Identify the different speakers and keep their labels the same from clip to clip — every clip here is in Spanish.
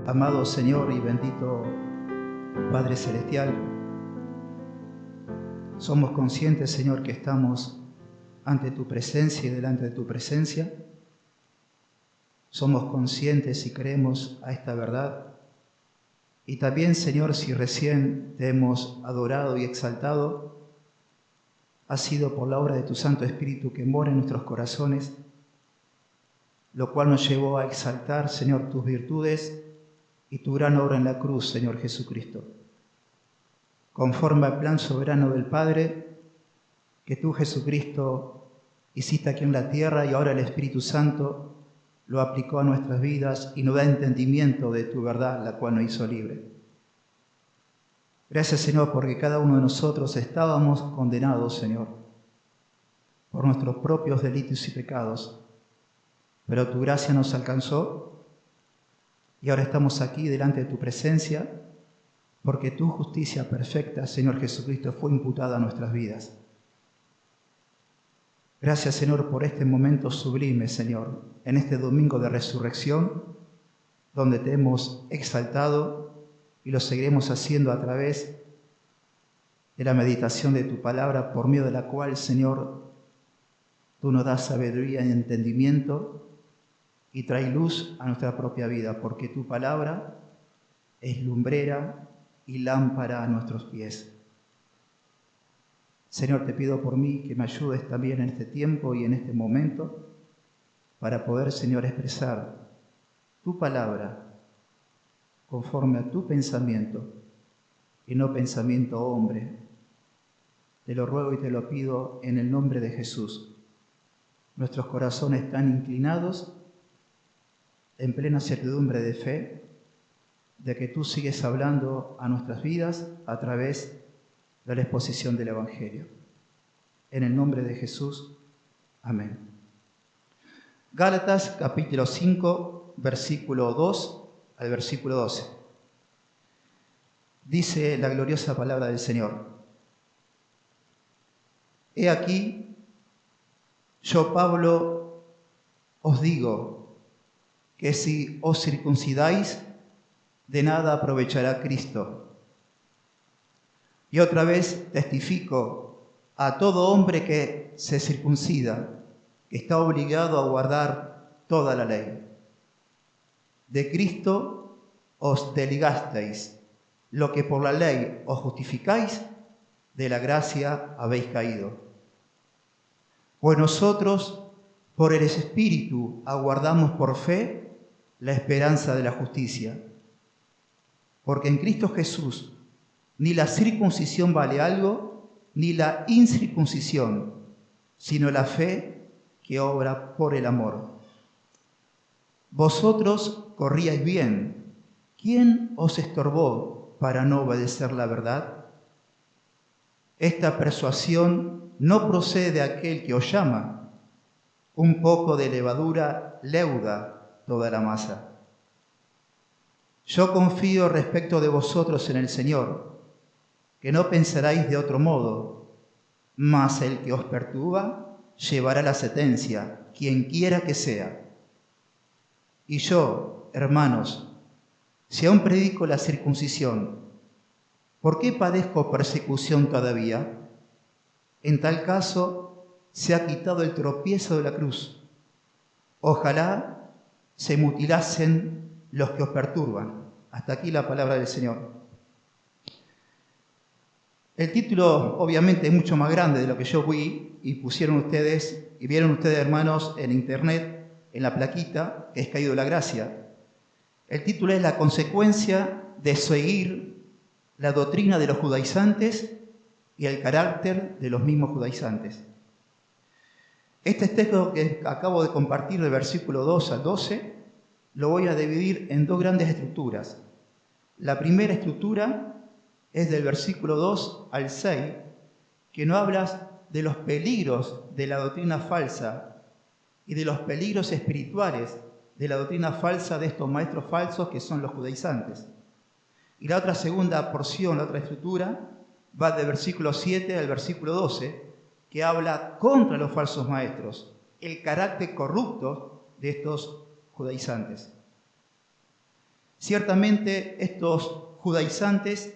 Speaker 1: Amado Señor y bendito Padre Celestial, somos conscientes, Señor, que estamos ante tu presencia y delante de tu presencia. Somos conscientes y creemos a esta verdad. Y también, Señor, si recién te hemos adorado y exaltado, ha sido por la obra de tu Santo Espíritu que mora en nuestros corazones, lo cual nos llevó a exaltar, Señor, tus virtudes y tu gran obra en la cruz, Señor Jesucristo. Conforme al plan soberano del Padre, que tú, Jesucristo, hiciste aquí en la tierra y ahora el Espíritu Santo lo aplicó a nuestras vidas y nos da entendimiento de tu verdad, la cual nos hizo libre. Gracias, Señor, porque cada uno de nosotros estábamos condenados, Señor, por nuestros propios delitos y pecados, pero tu gracia nos alcanzó y ahora estamos aquí delante de tu presencia porque tu justicia perfecta, Señor Jesucristo, fue imputada a nuestras vidas. Gracias, Señor, por este momento sublime, Señor, en este domingo de resurrección, donde te hemos exaltado y lo seguiremos haciendo a través de la meditación de tu palabra, por medio de la cual, Señor, tú nos das sabiduría y entendimiento y trae luz a nuestra propia vida, porque tu palabra es lumbrera y lámpara a nuestros pies. Señor, te pido por mí que me ayudes también en este tiempo y en este momento para poder, Señor, expresar tu palabra conforme a tu pensamiento y no pensamiento hombre. Te lo ruego y te lo pido en el nombre de Jesús. Nuestros corazones están inclinados en plena certidumbre de fe de que tú sigues hablando a nuestras vidas a través de la exposición del Evangelio. En el nombre de Jesús. Amén. Gálatas capítulo 5, versículo 2 al versículo 12. Dice la gloriosa palabra del Señor: He aquí, yo Pablo os digo que si os circuncidáis, de nada aprovechará Cristo. Y otra vez testifico a todo hombre que se circuncida, que está obligado a guardar toda la ley. De Cristo os desligasteis, lo que por la ley os justificáis, de la gracia habéis caído. Pues nosotros, por el Espíritu, aguardamos por fe la esperanza de la justicia. Porque en Cristo Jesús ni la circuncisión vale algo, ni la incircuncisión, sino la fe que obra por el amor. Vosotros corríais bien. ¿Quién os estorbó para no obedecer la verdad? Esta persuasión no procede de aquel que os llama. Un poco de levadura leuda toda la masa. Yo confío respecto de vosotros en el Señor, que no pensaréis de otro modo, mas el que os perturba llevará la sentencia, quien quiera que sea. Y yo, hermanos, si aún predico la circuncisión, ¿por qué padezco persecución todavía? En tal caso, se ha quitado el tropiezo de la cruz. Ojalá se mutilasen los que os perturban. Hasta aquí la palabra del Señor. El título obviamente es mucho más grande de lo que yo vi y vieron ustedes, hermanos, en internet, en la plaquita, que es Caído de la Gracia. El título es La consecuencia de seguir la doctrina de los judaizantes y el carácter de los mismos judaizantes. Este texto que acabo de compartir, del versículo 2 al 12, lo voy a dividir en dos grandes estructuras. La primera estructura es del versículo 2 al 6, que nos habla de los peligros de la doctrina falsa y de los peligros espirituales de la doctrina falsa de estos maestros falsos que son los judaizantes. Y la otra segunda porción, la otra estructura, va del versículo 7 al versículo 12, que habla contra los falsos maestros, el carácter corrupto de estos judaizantes. Ciertamente estos judaizantes,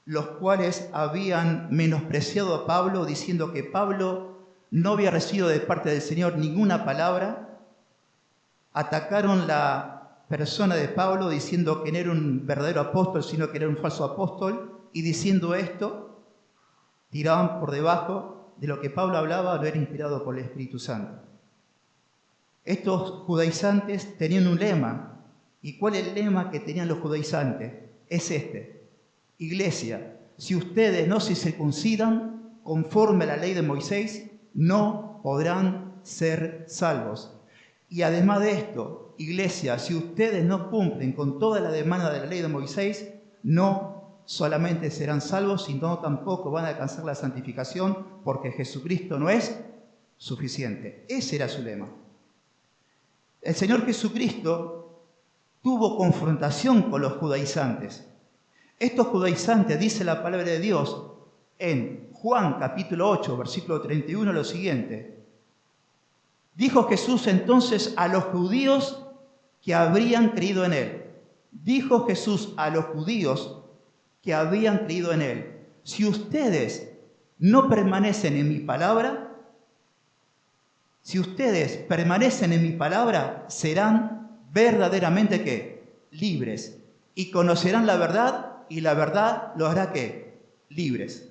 Speaker 1: los cuales habían menospreciado a Pablo, diciendo que Pablo no había recibido de parte del Señor ninguna palabra, atacaron la persona de Pablo diciendo que no era un verdadero apóstol, sino que era un falso apóstol, y diciendo esto, tiraban por debajo de lo que Pablo hablaba, lo era inspirado por el Espíritu Santo. Estos judaizantes tenían un lema. ¿Y cuál es el lema que tenían los judaizantes? Es este: Iglesia, si ustedes no se circuncidan conforme a la ley de Moisés, no podrán ser salvos. Y además de esto, Iglesia, si ustedes no cumplen con toda la demanda de la ley de Moisés, no solamente serán salvos, sino tampoco van a alcanzar la santificación, porque Jesucristo no es suficiente. Ese era su lema. El Señor Jesucristo tuvo confrontación con los judaizantes. Estos judaizantes, dice la palabra de Dios en Juan capítulo 8, versículo 31, lo siguiente: dijo Jesús entonces a los judíos que habrían creído en él. Dijo Jesús a los judíos que habían creído en él: si ustedes no permanecen en mi palabra, si ustedes permanecen en mi palabra, serán verdaderamente ¿qué? Libres. Y conocerán la verdad, y la verdad los hará ¿qué? Libres.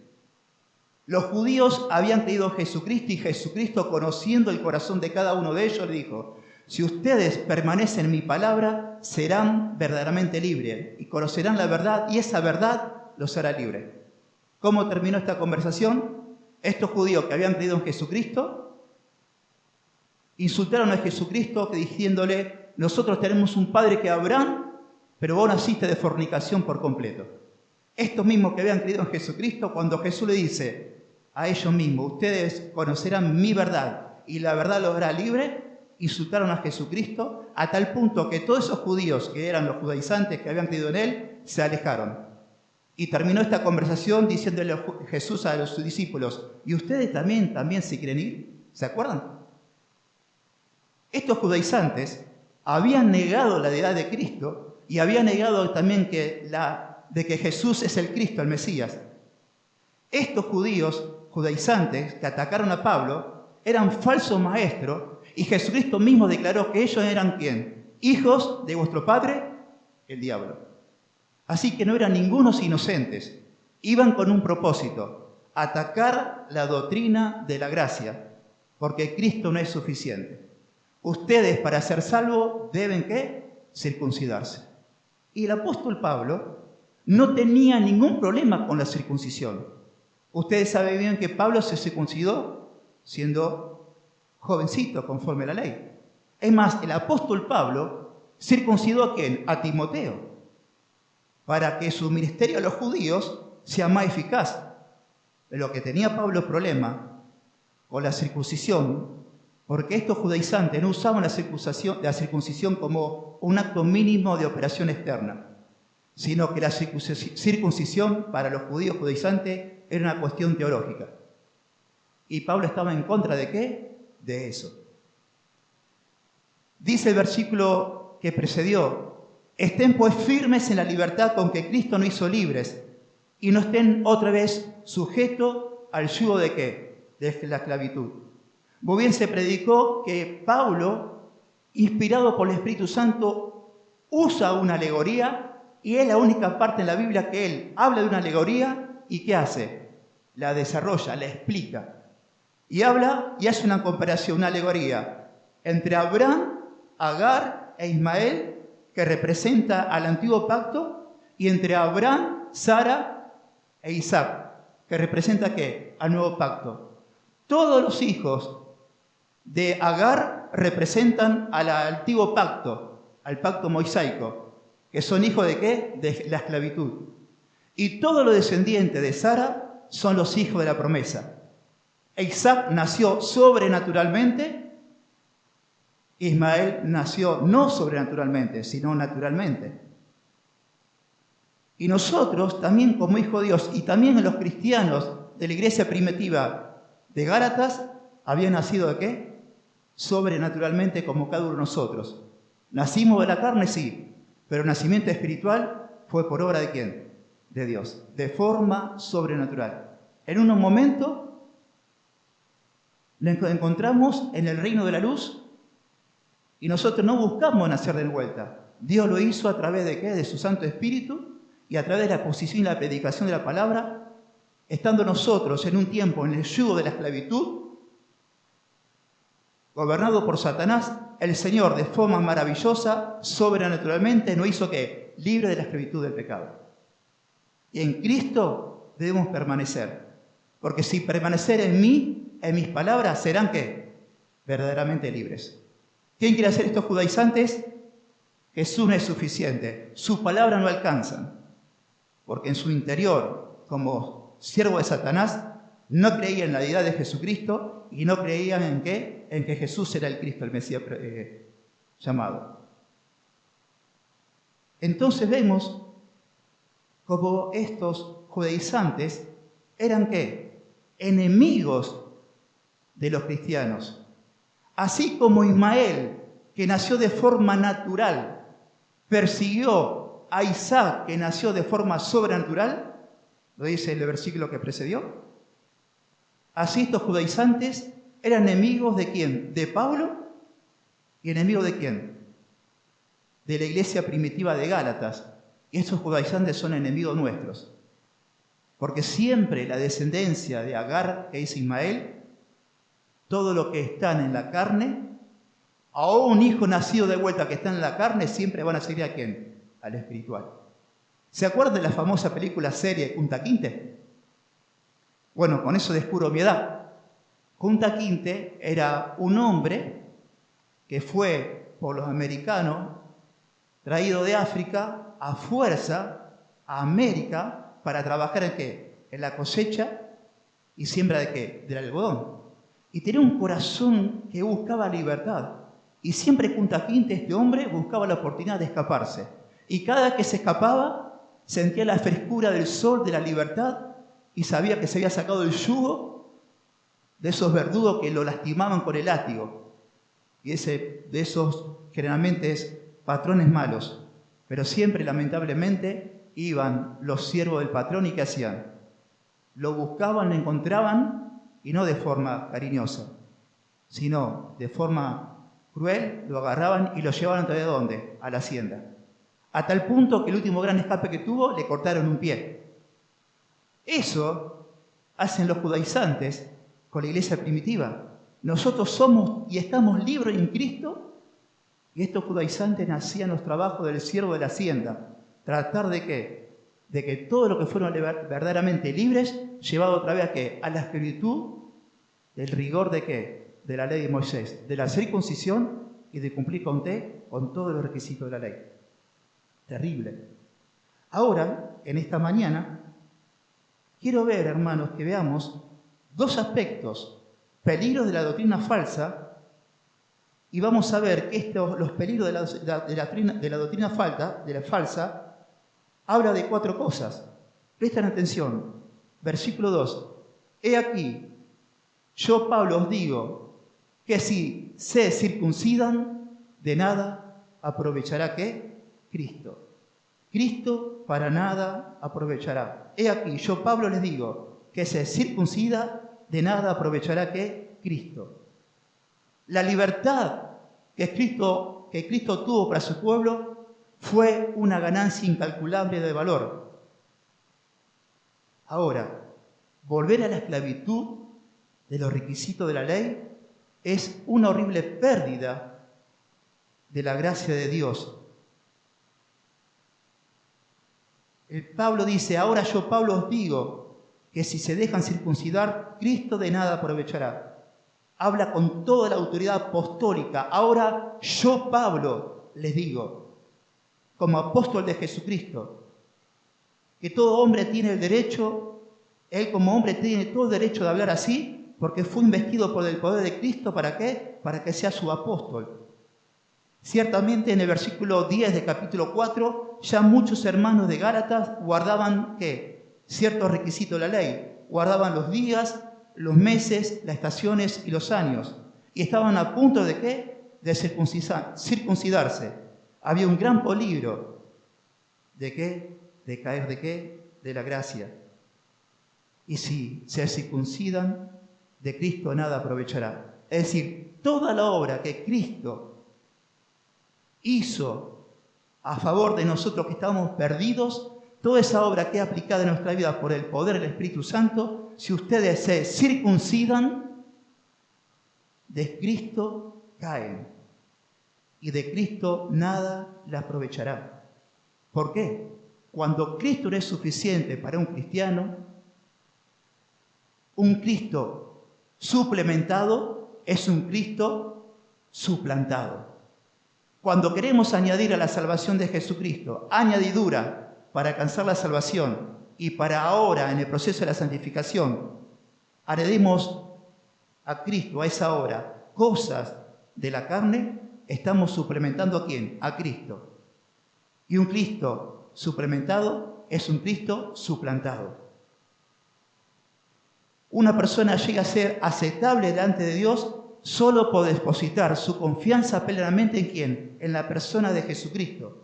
Speaker 1: Los judíos habían creído en Jesucristo, y Jesucristo, conociendo el corazón de cada uno de ellos, le dijo: si ustedes permanecen en mi palabra, serán verdaderamente libres, y conocerán la verdad, y esa verdad los hará libres. ¿Cómo terminó esta conversación? Estos judíos que habían creído en Jesucristo insultaron a Jesucristo diciéndole: nosotros tenemos un padre que Abraham, pero vos naciste de fornicación por completo. Estos mismos que habían creído en Jesucristo, cuando Jesús le dice a ellos mismos: ustedes conocerán mi verdad y la verdad los hará libre, insultaron a Jesucristo a tal punto que todos esos judíos que eran los judaizantes que habían creído en él, se alejaron. Y terminó esta conversación diciéndole Jesús a sus discípulos: ¿y ustedes también se quieren ir? ¿Se acuerdan? Estos judaizantes habían negado la deidad de Cristo y habían negado también de que Jesús es el Cristo, el Mesías. Estos judíos judaizantes que atacaron a Pablo eran falsos maestros, y Jesucristo mismo declaró que ellos eran ¿quién? Hijos de vuestro padre, el diablo. Así que no eran ningunos inocentes. Iban con un propósito: atacar la doctrina de la gracia, porque Cristo no es suficiente. Ustedes, para ser salvos, deben ¿qué? Circuncidarse. Y el apóstol Pablo no tenía ningún problema con la circuncisión. Ustedes saben bien que Pablo se circuncidó siendo jovencito, conforme a la ley. Es más, el apóstol Pablo circuncidó ¿a quién? A Timoteo, para que su ministerio a los judíos sea más eficaz. Lo que tenía Pablo problema con la circuncisión, porque estos judaizantes no usaban la circuncisión como un acto mínimo de operación externa, sino que la circuncisión para los judíos judaizantes era una cuestión teológica. Y Pablo estaba en contra ¿de qué? De eso. Dice el versículo que precedió: estén pues firmes en la libertad con que Cristo nos hizo libres, y no estén otra vez sujetos al yugo ¿de qué? De la esclavitud. Muy bien se predicó que Pablo, inspirado por el Espíritu Santo, usa una alegoría, y es la única parte en la Biblia que él habla de una alegoría y ¿qué hace? La desarrolla, la explica. Y habla y hace una comparación, una alegoría entre Abraham, Agar e Ismael, que representa al antiguo pacto, y entre Abraham, Sara e Isaac, que representa ¿qué? Al nuevo pacto. Todos los hijos de Agar representan al antiguo pacto, al pacto mosaico, que son hijos ¿de qué? De la esclavitud. Y todos los descendientes de Sara son los hijos de la promesa. Isaac nació sobrenaturalmente, Ismael nació no sobrenaturalmente, sino naturalmente. Y nosotros también, como hijos de Dios, y también los cristianos de la iglesia primitiva de Gálatas, habían nacido ¿de qué? Sobrenaturalmente, como cada uno de nosotros. ¿Nacimos de la carne? Sí. Pero el nacimiento espiritual fue por obra de ¿quién? De Dios, de forma sobrenatural. En un momento lo encontramos en el reino de la luz y nosotros no buscamos nacer de vuelta. Dios lo hizo a través de ¿qué? De su Santo Espíritu y a través de la exposición y la predicación de la palabra, estando nosotros en un tiempo en el yugo de la esclavitud, gobernado por Satanás, el Señor de forma maravillosa, sobrenaturalmente, nos hizo ¿qué? Libre de la esclavitud del pecado. Y en Cristo debemos permanecer. Porque si permanecer en mí, en mis palabras, serán ¿qué? Verdaderamente libres. ¿Quién quiere hacer estos judaizantes? Jesús no es suficiente. Sus palabras no alcanzan. Porque en su interior, como siervo de Satanás, no creían en la deidad de Jesucristo y no creían en ¿qué? En que Jesús era el Cristo, el Mesías llamado. Entonces vemos como estos judaizantes eran ¿qué? Enemigos de los cristianos. Así como Ismael, que nació de forma natural, persiguió a Isaac, que nació de forma sobrenatural, lo dice el versículo que precedió. Así estos judaizantes eran enemigos ¿de quién? De Pablo y enemigos ¿de quién? De la iglesia primitiva de Gálatas. Y estos judaizantes son enemigos nuestros. Porque siempre la descendencia de Agar, que es Ismael, todo lo que están en la carne, a un hijo nacido de vuelta que está en la carne, siempre van a seguir ¿a quién? Al espiritual. ¿Se acuerdan de la famosa película serie Kunta Kinte? Bueno, con eso descubro mi edad. Kunta Kinte era un hombre que fue por los americanos traído de África a fuerza a América para trabajar ¿en qué? En la cosecha y siembra ¿de qué? Del algodón. Y tenía un corazón que buscaba libertad. Y siempre Kunta Kinte, este hombre, buscaba la oportunidad de escaparse. Y cada vez que se escapaba, sentía la frescura del sol, de la libertad, y sabía que se había sacado el yugo de esos verdugos que lo lastimaban con el látigo. Y de esos generalmente patrones malos. Pero siempre, lamentablemente, iban los siervos del patrón y ¿qué hacían? Lo buscaban, lo encontraban, y no de forma cariñosa, sino de forma cruel, lo agarraban y lo llevaban ¿a dónde? A la hacienda. A tal punto que el último gran escape que tuvo, le cortaron un pie. Eso hacen los judaizantes con la iglesia primitiva. Nosotros somos y estamos libres en Cristo, y estos judaizantes hacían los trabajos del siervo de la hacienda. Tratar de ¿qué? De que todo lo que fueron verdaderamente libres, llevado otra vez ¿a qué? A la esclavitud del rigor ¿de qué? De la ley de Moisés, de la circuncisión y de cumplir con todos los requisitos de la ley. Terrible. Ahora, en esta mañana, quiero ver, hermanos, que veamos dos aspectos, peligros de la doctrina falsa, y vamos a ver que los peligros de la doctrina falsa, habla de 4 cosas. Presten atención. Versículo 2. He aquí, yo Pablo os digo, que si se circuncidan, de nada aprovechará ¿qué? Cristo. Cristo para nada aprovechará. He aquí, yo Pablo les digo, que se circuncida, de nada aprovechará ¿qué? Cristo. La libertad que Cristo tuvo para su pueblo fue una ganancia incalculable de valor. Ahora, volver a la esclavitud de los requisitos de la ley es una horrible pérdida de la gracia de Dios. Pablo dice, ahora yo Pablo os digo que si se dejan circuncidar, Cristo de nada aprovechará. Habla con toda la autoridad apostólica. Ahora yo Pablo les digo, como apóstol de Jesucristo, que todo hombre tiene el derecho, él como hombre tiene todo el derecho de hablar así, porque fue investido por el poder de Cristo, ¿para qué? Para que sea su apóstol. Ciertamente en el versículo 10 del capítulo 4, ya muchos hermanos de Gálatas guardaban ¿qué? Ciertos requisitos de la ley. Guardaban los días, los meses, las estaciones y los años. Y estaban a punto de ¿qué? De circuncidarse. Había un gran peligro ¿De qué? ¿De caer de qué? De la gracia. Y si se circuncidan, de Cristo nada aprovechará. Es decir, toda la obra que Cristo hizo a favor de nosotros que estábamos perdidos, toda esa obra que es aplicada en nuestra vida por el poder del Espíritu Santo, si ustedes se circuncidan, de Cristo caen. Y de Cristo nada le aprovechará. ¿Por qué? Cuando Cristo no es suficiente para un cristiano, un Cristo suplementado es un Cristo suplantado. Cuando queremos añadir a la salvación de Jesucristo añadidura para alcanzar la salvación y para ahora en el proceso de la santificación, añadimos a Cristo, a esa obra, cosas de la carne, estamos suplementando ¿a quién? A Cristo. Y un Cristo suplementado es un Cristo suplantado. Una persona llega a ser aceptable delante de Dios solo por depositar su confianza plenamente ¿en quién? En la persona de Jesucristo.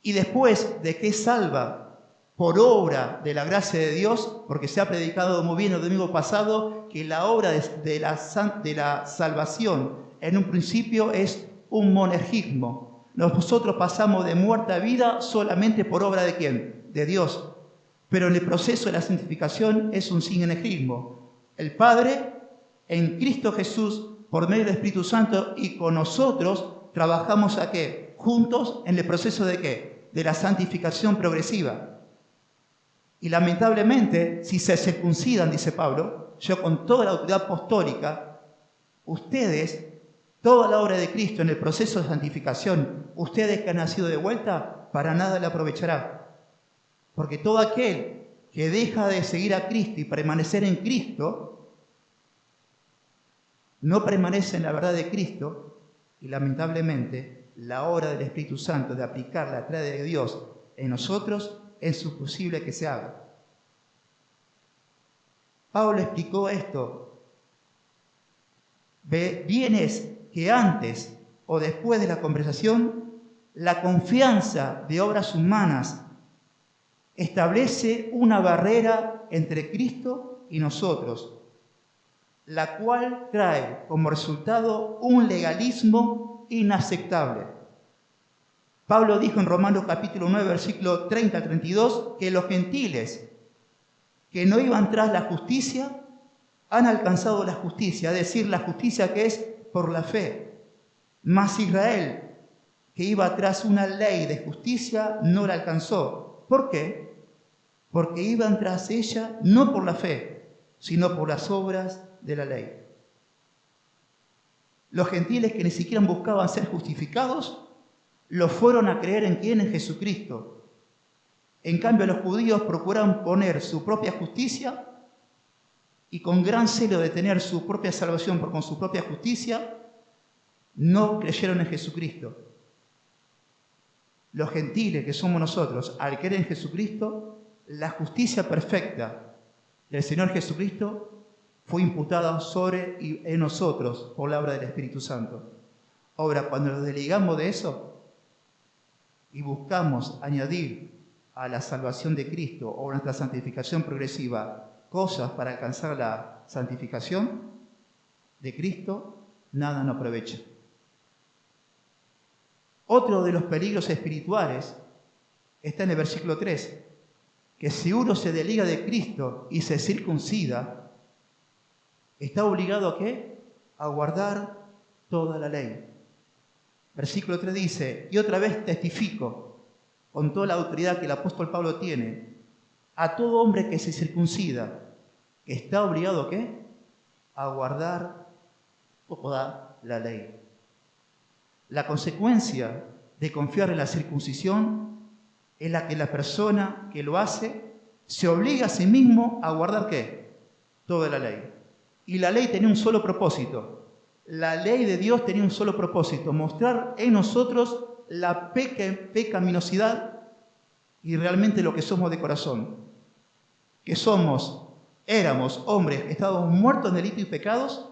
Speaker 1: Y después de que es salva por obra de la gracia de Dios, porque se ha predicado muy bien el domingo pasado, que la obra de la salvación en un principio es un monergismo. Nosotros pasamos de muerte a vida solamente por obra ¿de quién? De Dios. Pero en el proceso de la santificación es un sinergismo. El Padre en Cristo Jesús, por medio del Espíritu Santo, y con nosotros trabajamos ¿a qué? Juntos en el proceso ¿de qué? De la santificación progresiva. Y lamentablemente, si se circuncidan, dice Pablo, yo con toda la autoridad apostólica, ustedes, toda la obra de Cristo en el proceso de santificación, ustedes que han nacido de vuelta, para nada le aprovechará. Porque todo aquel que deja de seguir a Cristo y permanecer en Cristo, no permanece en la verdad de Cristo, y lamentablemente la obra del Espíritu Santo de aplicar la verdad de Dios en nosotros es imposible que se haga. Pablo explicó esto. Bien es que antes o después de la conversación, la confianza de obras humanas establece una barrera entre Cristo y nosotros, la cual trae como resultado un legalismo inaceptable. Pablo dijo en Romanos capítulo 9, versículo 30 al 32, que los gentiles que no iban tras la justicia han alcanzado la justicia, es decir, la justicia que es por la fe. Mas Israel, que iba tras una ley de justicia, no la alcanzó. ¿Por qué? Porque iban tras ella no por la fe, sino por las obras de la ley. Los gentiles que ni siquiera buscaban ser justificados, lo fueron a creer ¿en quién? En Jesucristo. En cambio, los judíos procuraban poner su propia justicia y con gran celo de tener su propia salvación con su propia justicia, no creyeron en Jesucristo. Los gentiles que somos nosotros, al creer en Jesucristo, la justicia perfecta del Señor Jesucristo fue imputada sobre y en nosotros por la obra del Espíritu Santo. Ahora, cuando nos desligamos de eso y buscamos añadir a la salvación de Cristo o a nuestra santificación progresiva cosas para alcanzar la santificación de Cristo, nada nos aprovecha. Otro de los peligros espirituales está en el versículo 3, que si uno se desliga de Cristo y se circuncida, está obligado ¿a qué? A guardar toda la ley. Versículo 3 dice, y otra vez testifico, con toda la autoridad que el apóstol Pablo tiene, a todo hombre que se circuncida, que está obligado ¿a qué? A guardar toda la ley. La consecuencia de confiar en la circuncisión es la que la persona que lo hace se obliga a sí mismo a guardar ¿qué? Toda la ley. Y la ley tenía un solo propósito. La ley de Dios tenía un solo propósito, mostrar en nosotros la pecaminosidad y realmente lo que somos de corazón. Que éramos hombres, estábamos muertos en delitos y pecados,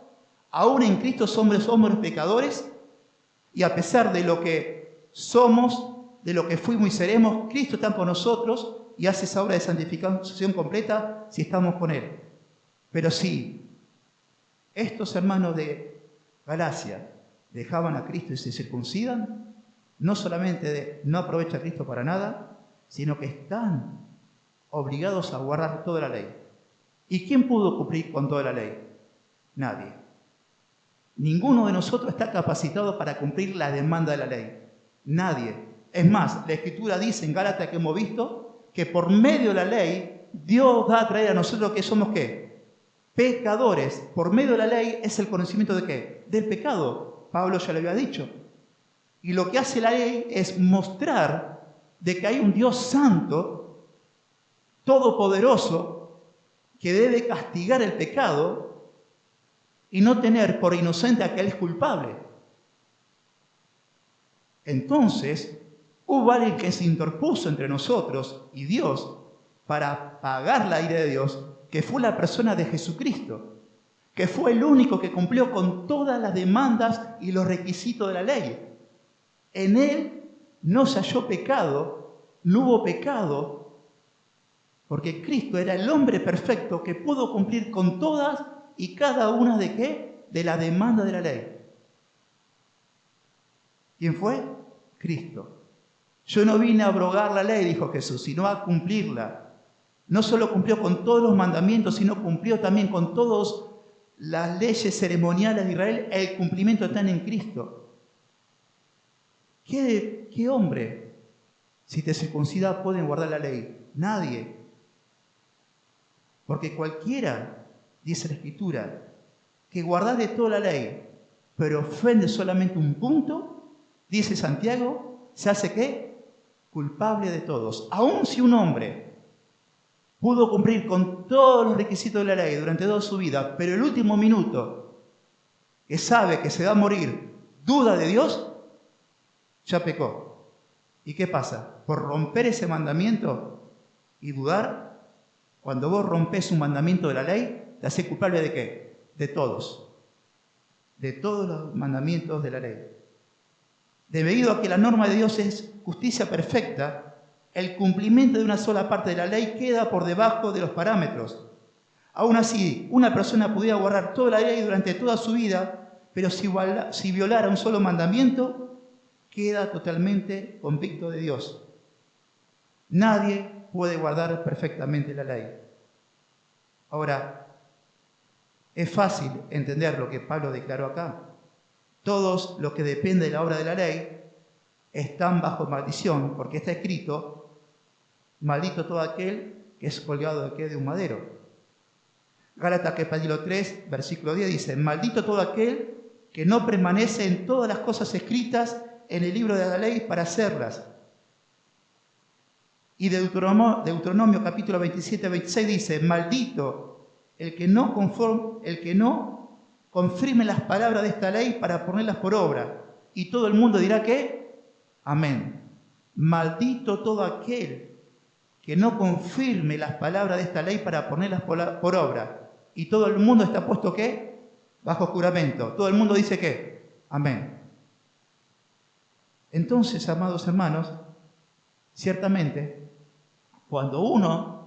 Speaker 1: aún en Cristo somos hombres pecadores, y a pesar de lo que somos, de lo que fuimos y seremos, Cristo está con nosotros y hace esa obra de santificación completa si estamos con Él. Pero si estos hermanos de Galacia dejaban a Cristo y se circuncidan, no solamente no aprovecha a Cristo para nada, sino que están obligados a guardar toda la ley. ¿Y quién pudo cumplir con toda la ley? Nadie. Ninguno de nosotros está capacitado para cumplir la demanda de la ley. Nadie. Es más, la Escritura dice en Gálatas que hemos visto que por medio de la ley Dios va a traer a nosotros que somos ¿qué? Pecadores. Por medio de la ley es el conocimiento de ¿qué? Del pecado. Pablo ya lo había dicho. Y lo que hace la ley es mostrar de que hay un Dios santo, todopoderoso, que debe castigar el pecado y no tener por inocente a aquel es culpable. Entonces, hubo alguien que se interpuso entre nosotros y Dios para pagar la ira de Dios, que fue la persona de Jesucristo, que fue el único que cumplió con todas las demandas y los requisitos de la ley. En Él no se halló pecado, no hubo pecado, porque Cristo era el hombre perfecto que pudo cumplir con todas y cada una de ¿qué? De la demanda de la ley. ¿Quién fue? Cristo. Yo no vine a abrogar la ley, dijo Jesús, sino a cumplirla. No solo cumplió con todos los mandamientos, sino cumplió también con todas las leyes ceremoniales de Israel. El cumplimiento está en Cristo. ¿Qué hombre, si te circuncidas, pueden guardar la ley? Nadie. Porque cualquiera, dice la Escritura, que guardare toda la ley, pero ofende solamente un punto, dice Santiago, se hace ¿qué? Culpable de todos. Aun si un hombre pudo cumplir con todos los requisitos de la ley durante toda su vida, pero el último minuto, que sabe que se va a morir, duda de Dios, ya pecó. ¿Y qué pasa? Por romper ese mandamiento y dudar, cuando vos rompés un mandamiento de la ley, te haces culpable ¿de qué? De todos. De todos los mandamientos de la ley. Debido a que la norma de Dios es justicia perfecta, el cumplimiento de una sola parte de la ley queda por debajo de los parámetros. Aún así, una persona pudiera guardar toda la ley durante toda su vida, pero si violara un solo mandamiento, queda totalmente convicto de Dios. Nadie puede guardar perfectamente la ley. Ahora, es fácil entender lo que Pablo declaró acá. Todos los que dependen de la obra de la ley están bajo maldición, porque está escrito, maldito todo aquel que es colgado de un madero. Gálatas capítulo 3, versículo 10 dice, maldito todo aquel que no permanece en todas las cosas escritas en el libro de la ley para hacerlas. Y Deuteronomio capítulo 27, 26 dice, maldito el que no confirme las palabras de esta ley para ponerlas por obra. Y todo el mundo dirá ¿qué? Amén. Maldito todo aquel que no confirme las palabras de esta ley para ponerlas por obra. Y todo el mundo está puesto ¿qué? Bajo juramento. Todo el mundo dice ¿qué? Amén. Entonces, amados hermanos, ciertamente, cuando uno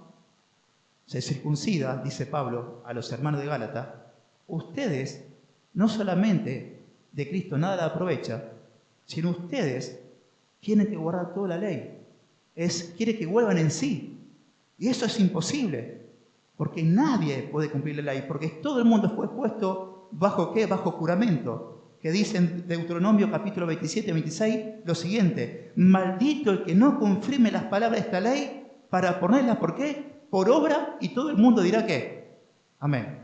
Speaker 1: se circuncida, dice Pablo a los hermanos de Gálatas, ustedes no solamente de Cristo nada la aprovechan, sino ustedes tienen que guardar toda la ley. Quiere que vuelvan en sí. Y eso es imposible, porque nadie puede cumplir la ley, porque todo el mundo fue puesto bajo ¿qué? Bajo juramento. Que dice en Deuteronomio capítulo 27, 26 lo siguiente, maldito el que no confirme las palabras de esta ley para ponerlas, ¿por qué? Por obra, y todo el mundo dirá ¿qué? Amén.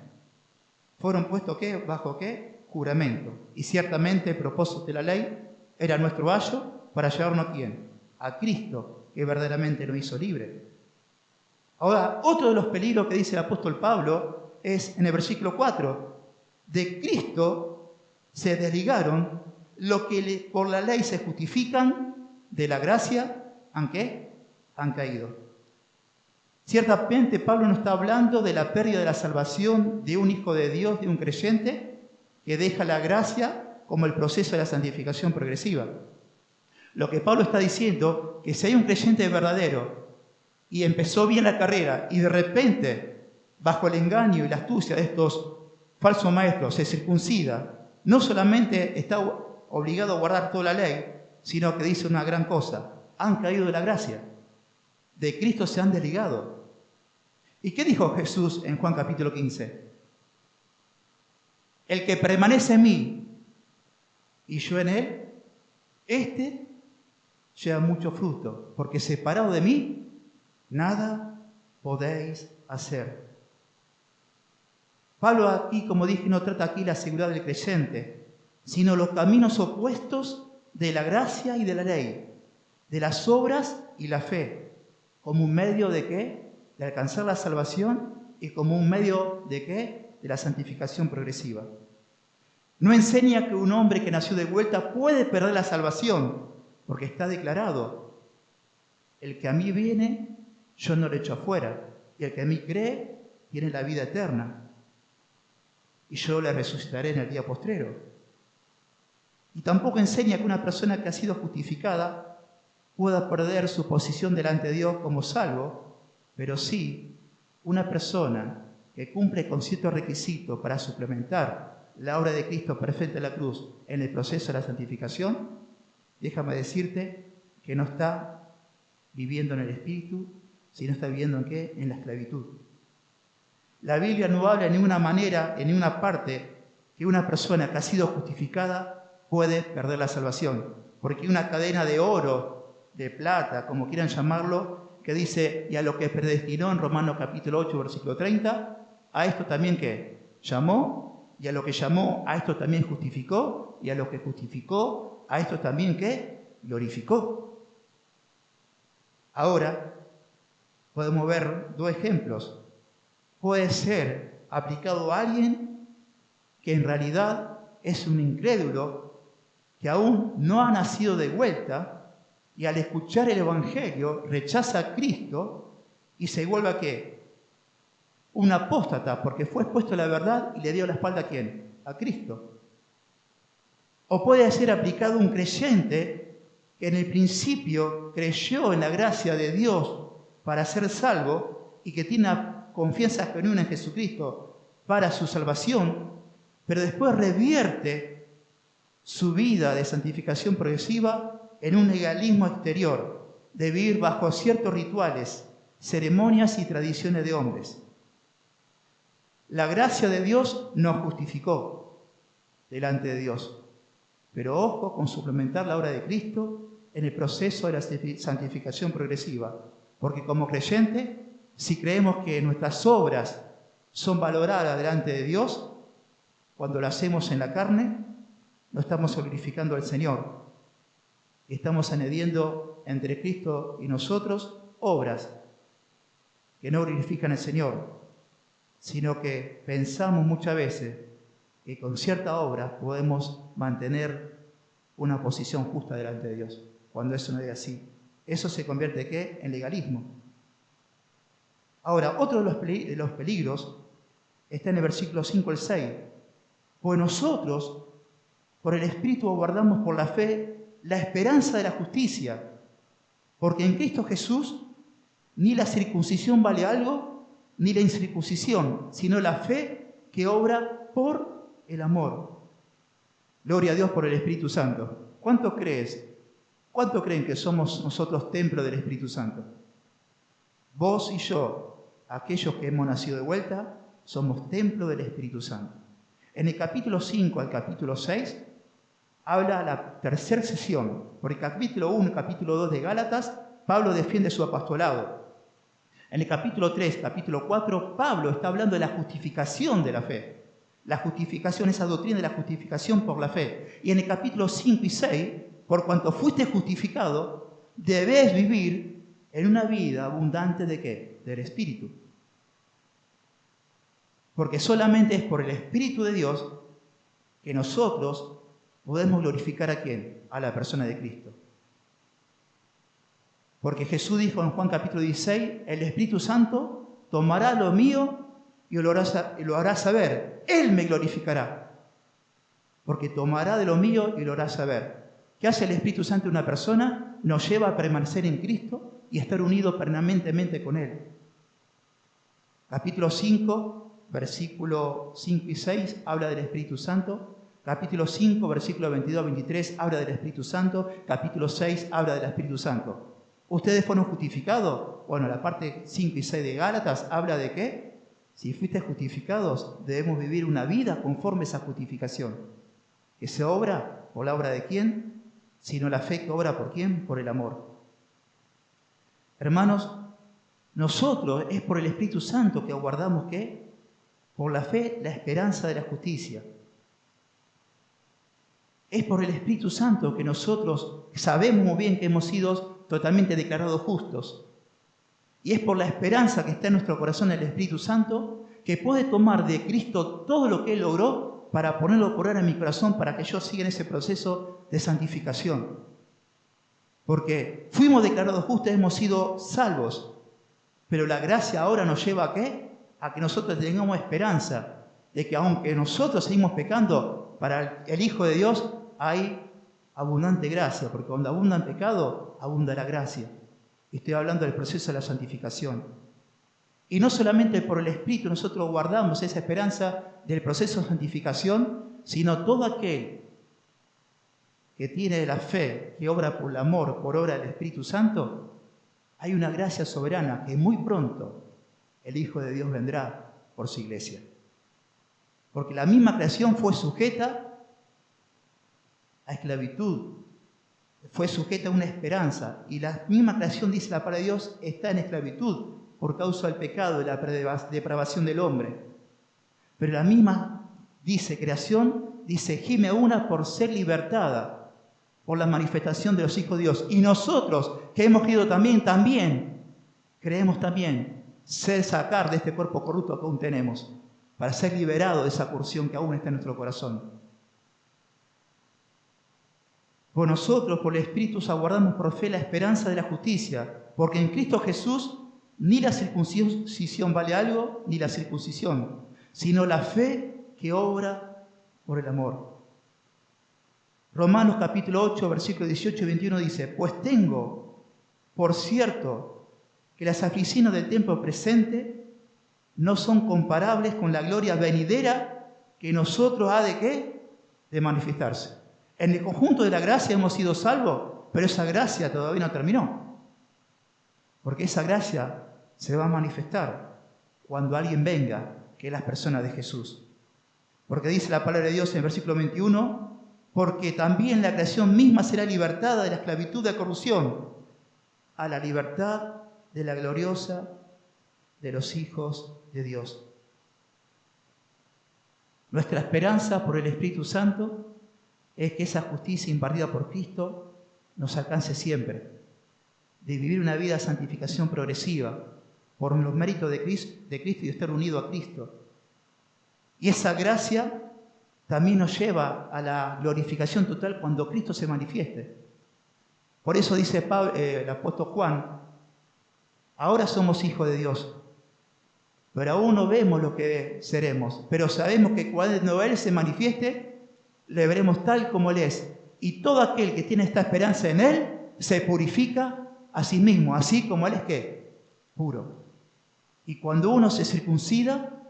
Speaker 1: Fueron puestos ¿qué? Bajo ¿qué? Juramento. Y ciertamente el propósito de la ley era nuestro ayo para llevarnos ¿a quién? A Cristo, que verdaderamente nos hizo libre. Ahora, otro de los peligros que dice el apóstol Pablo es en el versículo 4, de Cristo se desligaron lo que por la ley se justifican, de la gracia han caído. Ciertamente Pablo no está hablando de la pérdida de la salvación de un hijo de Dios, de un creyente, que deja la gracia como el proceso de la santificación progresiva. Lo que Pablo está diciendo, que si hay un creyente verdadero y empezó bien la carrera y de repente, bajo el engaño y la astucia de estos falsos maestros, se circuncida, no solamente está obligado a guardar toda la ley, sino que dice una gran cosa: han caído de la gracia, de Cristo se han desligado. ¿Y qué dijo Jesús en Juan capítulo 15? El que permanece en mí y yo en él, este lleva mucho fruto, porque separado de mí, nada podéis hacer. Pablo aquí, como dije, no trata aquí la seguridad del creyente, sino los caminos opuestos de la gracia y de la ley, de las obras y la fe, como un medio de ¿qué? De alcanzar la salvación y como un medio de ¿qué? De la santificación progresiva. No enseña que un hombre que nació de vuelta puede perder la salvación, porque está declarado: el que a mí viene, yo no lo echo afuera, y el que a mí cree, tiene la vida eterna, y yo le resucitaré en el día postrero. Y tampoco enseña que una persona que ha sido justificada pueda perder su posición delante de Dios como salvo, pero sí una persona que cumple con ciertos requisitos para suplementar la obra de Cristo perfecta en la cruz en el proceso de la santificación, déjame decirte que no está viviendo en el Espíritu, sino está viviendo ¿en qué? En la esclavitud. La Biblia no habla en ninguna manera, en ninguna parte, que una persona que ha sido justificada puede perder la salvación, porque hay una cadena de oro, de plata, como quieran llamarlo, que dice: y a lo que predestinó en Romanos capítulo 8, versículo 30, a esto también ¿qué? Llamó, y a lo que llamó, a esto también justificó, y a lo que justificó, a esto también ¿qué? Glorificó. Ahora, podemos ver dos ejemplos. Puede ser aplicado a alguien que en realidad es un incrédulo, que aún no ha nacido de vuelta, y al escuchar el Evangelio rechaza a Cristo y se vuelve ¿a qué? Un apóstata, porque fue expuesto a la verdad y le dio la espalda ¿a quién? A Cristo. O puede ser aplicado a un creyente que en el principio creyó en la gracia de Dios para ser salvo y que tiene una confianza genuina en Jesucristo para su salvación, pero después revierte su vida de santificación progresiva en un legalismo exterior, de vivir bajo ciertos rituales, ceremonias y tradiciones de hombres. La gracia de Dios nos justificó delante de Dios, pero ojo con suplementar la obra de Cristo en el proceso de la santificación progresiva, porque como creyente, si creemos que nuestras obras son valoradas delante de Dios, cuando lo hacemos en la carne, no estamos glorificando al Señor. Estamos añadiendo entre Cristo y nosotros obras que no glorifican al Señor, sino que pensamos muchas veces que con cierta obra podemos mantener una posición justa delante de Dios, cuando eso no es así. Eso se convierte ¿qué? En legalismo. Ahora, otro de los peligros está en el versículo 5 al 6. Pues nosotros, por el Espíritu, guardamos por la fe la esperanza de la justicia, porque en Cristo Jesús ni la circuncisión vale algo, ni la incircuncisión, sino la fe que obra por el amor. Gloria a Dios por el Espíritu Santo. ¿Cuánto creen que somos nosotros templo del Espíritu Santo? Vos y yo, aquellos que hemos nacido de vuelta, somos templo del Espíritu Santo. En el capítulo 5 al capítulo 6 habla la tercera sesión. Por el capítulo 1 y capítulo 2 de Gálatas, Pablo defiende su apostolado. En el capítulo 3, capítulo 4, Pablo está hablando de la justificación de la fe. La justificación, esa doctrina de la justificación por la fe. Y en el capítulo 5 y 6, por cuanto fuiste justificado, debes vivir en una vida abundante ¿de qué? Del Espíritu. Porque solamente es por el Espíritu de Dios que nosotros podemos glorificar ¿a quién? A la persona de Cristo. Porque Jesús dijo en Juan capítulo 16, el Espíritu Santo tomará lo mío y lo hará saber. Él me glorificará, porque tomará de lo mío y lo hará saber. ¿Qué hace el Espíritu Santo en una persona? Nos lleva a permanecer en Cristo y a estar unidos permanentemente con Él. Capítulo 5, versículo 5 y 6, habla del Espíritu Santo. Capítulo 5, versículo 22 a 23, habla del Espíritu Santo. Capítulo 6, habla del Espíritu Santo. ¿Ustedes fueron justificados? Bueno, la parte 5 y 6 de Gálatas habla de qué. Si fuiste justificados, debemos vivir una vida conforme a esa justificación. ¿Que se obra? ¿Por la obra de quién? Sino la fe que obra por quién? Por el amor. Hermanos, nosotros es por el Espíritu Santo que aguardamos ¿qué? Por la fe, la esperanza de la justicia. Es por el Espíritu Santo que nosotros sabemos muy bien que hemos sido totalmente declarados justos. Y es por la esperanza que está en nuestro corazón el Espíritu Santo que puede tomar de Cristo todo lo que Él logró para ponerlo por ahora en mi corazón para que yo siga en ese proceso de santificación. Porque fuimos declarados justos, hemos sido salvos. Pero la gracia ahora nos lleva ¿a qué? A que nosotros tengamos esperanza de que aunque nosotros seguimos pecando, para el Hijo de Dios hay abundante gracia, porque cuando abunda el pecado, abunda la gracia. Estoy hablando del proceso de la santificación. Y no solamente por el Espíritu nosotros guardamos esa esperanza del proceso de santificación, sino todo aquel que tiene la fe, que obra por el amor, por obra del Espíritu Santo, hay una gracia soberana que muy pronto el Hijo de Dios vendrá por su iglesia. Porque la misma creación fue sujeta a esclavitud, fue sujeta a una esperanza. Y la misma creación, dice la palabra de Dios, está en esclavitud por causa del pecado y la depravación del hombre. Pero la misma, dice, creación, dice, gime una por ser libertada por la manifestación de los hijos de Dios. Y nosotros, que hemos creído también, creemos también ser sacar de este cuerpo corrupto que aún tenemos, para ser liberado de esa porción que aún está en nuestro corazón. Por nosotros, por el Espíritu, aguardamos por fe la esperanza de la justicia, porque en Cristo Jesús ni la circuncisión vale algo, ni la circuncisión, sino la fe que obra por el amor. Romanos capítulo 8, versículos 18 y 21 dice, pues tengo por cierto que las aflicciones del tiempo presente no son comparables con la gloria venidera que nosotros ha de ¿qué? De manifestarse. En el conjunto de la gracia hemos sido salvos, pero esa gracia todavía no terminó. Porque esa gracia se va a manifestar cuando alguien venga, que es la persona de Jesús. Porque dice la palabra de Dios en el versículo 21, porque también la creación misma será libertada de la esclavitud de la corrupción a la libertad de la gloriosa de los hijos de Dios. Nuestra esperanza por el Espíritu Santo es que esa justicia impartida por Cristo nos alcance siempre, de vivir una vida de santificación progresiva por los méritos de Cristo y de estar unido a Cristo. Y esa gracia también nos lleva a la glorificación total cuando Cristo se manifieste. Por eso dice el apóstol Juan, ahora somos hijos de Dios, pero aún no vemos lo que seremos, pero sabemos que cuando Él se manifieste, le veremos tal como Él es. Y todo aquel que tiene esta esperanza en Él, se purifica a sí mismo, así como Él es ¿qué? Puro. Y cuando uno se circuncida,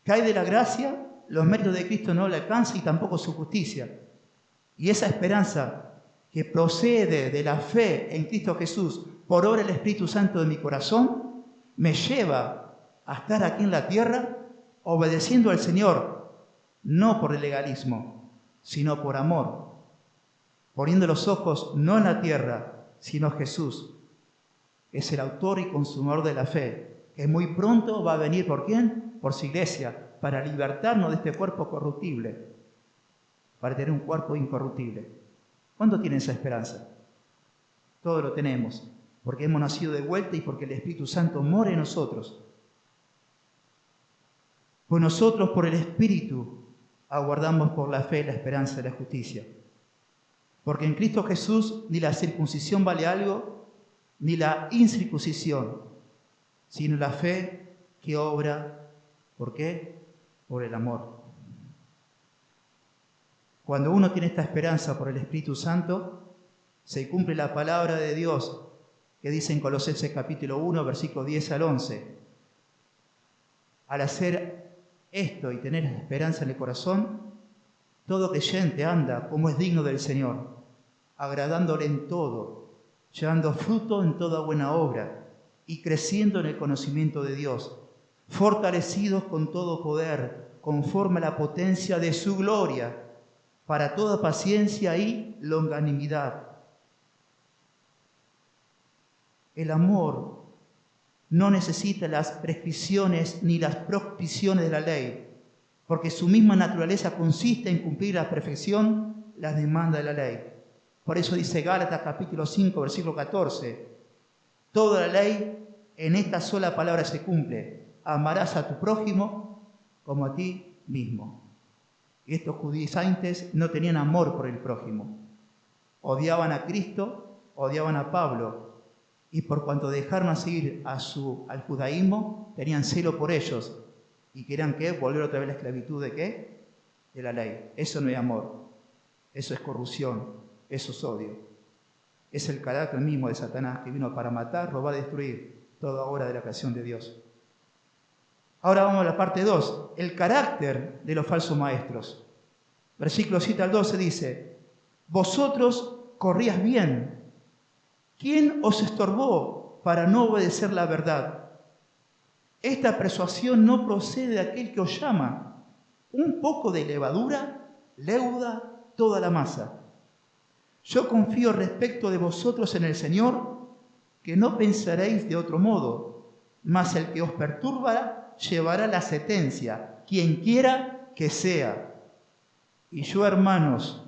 Speaker 1: cae de la gracia, los méritos de Cristo no le alcanzan y tampoco su justicia. Y esa esperanza que procede de la fe en Cristo Jesús por obra del Espíritu Santo de mi corazón, me lleva a estar aquí en la tierra obedeciendo al Señor, no por el legalismo, sino por amor, poniendo los ojos no en la tierra, sino en Jesús, que es el autor y consumador de la fe, que muy pronto va a venir, ¿por quién? Por su iglesia, para libertarnos de este cuerpo corruptible, para tener un cuerpo incorruptible. ¿Cuánto tienen esa esperanza? Todo lo tenemos, porque hemos nacido de vuelta y porque el Espíritu Santo mora en nosotros. Pues nosotros por el Espíritu aguardamos por la fe la esperanza de la justicia. Porque en Cristo Jesús ni la circuncisión vale algo, ni la incircuncisión, sino la fe que obra, ¿por qué? Por el amor. Cuando uno tiene esta esperanza por el Espíritu Santo, se cumple la palabra de Dios que dice en Colosenses capítulo 1, versículos 10 al 11. Al hacer esto y tener esperanza en el corazón, todo creyente anda como es digno del Señor, agradándole en todo, llevando fruto en toda buena obra y creciendo en el conocimiento de Dios, fortalecidos con todo poder, conforme a la potencia de su gloria, para toda paciencia y longanimidad. El amor no necesita las prescripciones ni las prohibiciones de la ley, porque su misma naturaleza consiste en cumplir a la perfección las demandas de la ley. Por eso dice Gálatas capítulo 5, versículo 14, toda la ley en esta sola palabra se cumple: amarás a tu prójimo como a ti mismo. Y estos judaizantes no tenían amor por el prójimo. Odiaban a Cristo, odiaban a Pablo, y por cuanto dejaron a seguir al judaísmo, tenían celo por ellos y querían ¿qué? Volver otra vez a la esclavitud de ¿qué? De la ley. Eso no es amor, eso es corrupción, eso es odio. Es el carácter mismo de Satanás, que vino para matar, robar, destruir toda obra de la creación de Dios. Ahora vamos a la parte 2, el carácter de los falsos maestros. Versículo 7 al 12 dice: vosotros corrías bien. ¿Quién os estorbó para no obedecer la verdad? Esta persuasión no procede de aquel que os llama. Un poco de levadura leuda toda la masa. Yo confío respecto de vosotros en el Señor, que no pensaréis de otro modo, mas el que os perturba llevará la sentencia, quien quiera que sea. Y yo, hermanos,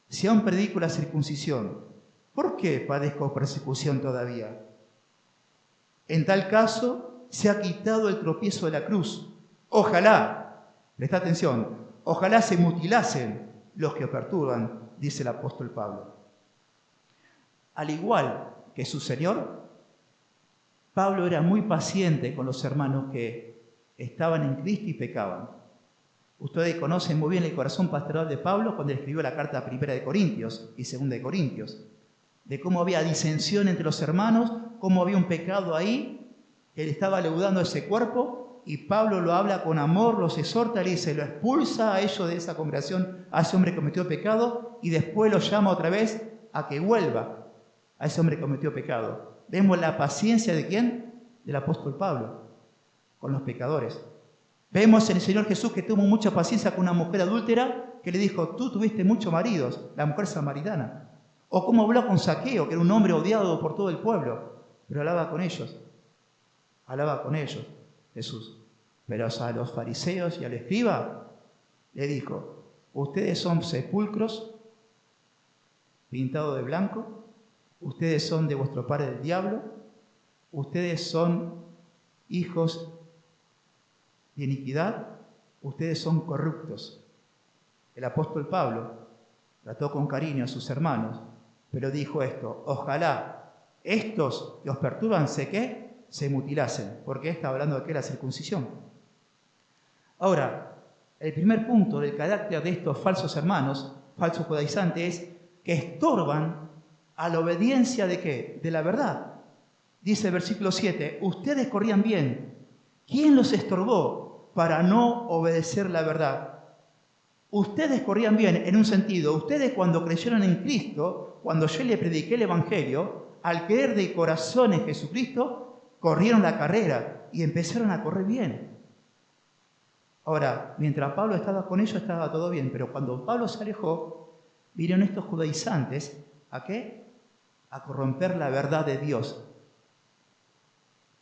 Speaker 1: si aún predico la circuncisión, ¿por qué padezco persecución todavía? En tal caso, se ha quitado el tropiezo de la cruz. Ojalá, presta atención, ojalá se mutilasen los que os perturban, dice el apóstol Pablo. Al igual que su Señor, Pablo era muy paciente con los hermanos que estaban en Cristo y pecaban. Ustedes conocen muy bien el corazón pastoral de Pablo cuando escribió la carta primera de Corintios y segunda de Corintios, de cómo había disensión entre los hermanos, cómo había un pecado ahí, que le estaba leudando ese cuerpo, y Pablo lo habla con amor, los exhorta, le dice, lo expulsa a ellos de esa congregación, a ese hombre que cometió pecado, y después lo llama otra vez a que vuelva a ese hombre que cometió pecado. Vemos la paciencia de ¿quién? Del apóstol Pablo, con los pecadores. Vemos en el Señor Jesús que tuvo mucha paciencia con una mujer adúltera que le dijo, tú tuviste muchos maridos, la mujer samaritana. O cómo habló con Zaqueo, que era un hombre odiado por todo el pueblo, pero hablaba con ellos, Jesús. Pero a los fariseos y al escriba le dijo, ustedes son sepulcros pintados de blanco, ustedes son de vuestro padre el diablo, ustedes son hijos de iniquidad, ustedes son corruptos. El apóstol Pablo trató con cariño a sus hermanos, pero dijo esto, ojalá estos que os perturban se mutilasen, porque está hablando de que la circuncisión. Ahora, el primer punto del carácter de estos falsos hermanos, falsos judaizantes, es que estorban a la obediencia de ¿qué? De la verdad. Dice el versículo 7, ustedes corrían bien. ¿Quién los estorbó para no obedecer la verdad? Ustedes corrían bien en un sentido. Ustedes cuando creyeron en Cristo, cuando yo les prediqué el Evangelio, al creer de corazón en Jesucristo, corrieron la carrera y empezaron a correr bien. Ahora, mientras Pablo estaba con ellos, estaba todo bien. Pero cuando Pablo se alejó, vinieron estos judaizantes, ¿a qué? A corromper la verdad de Dios.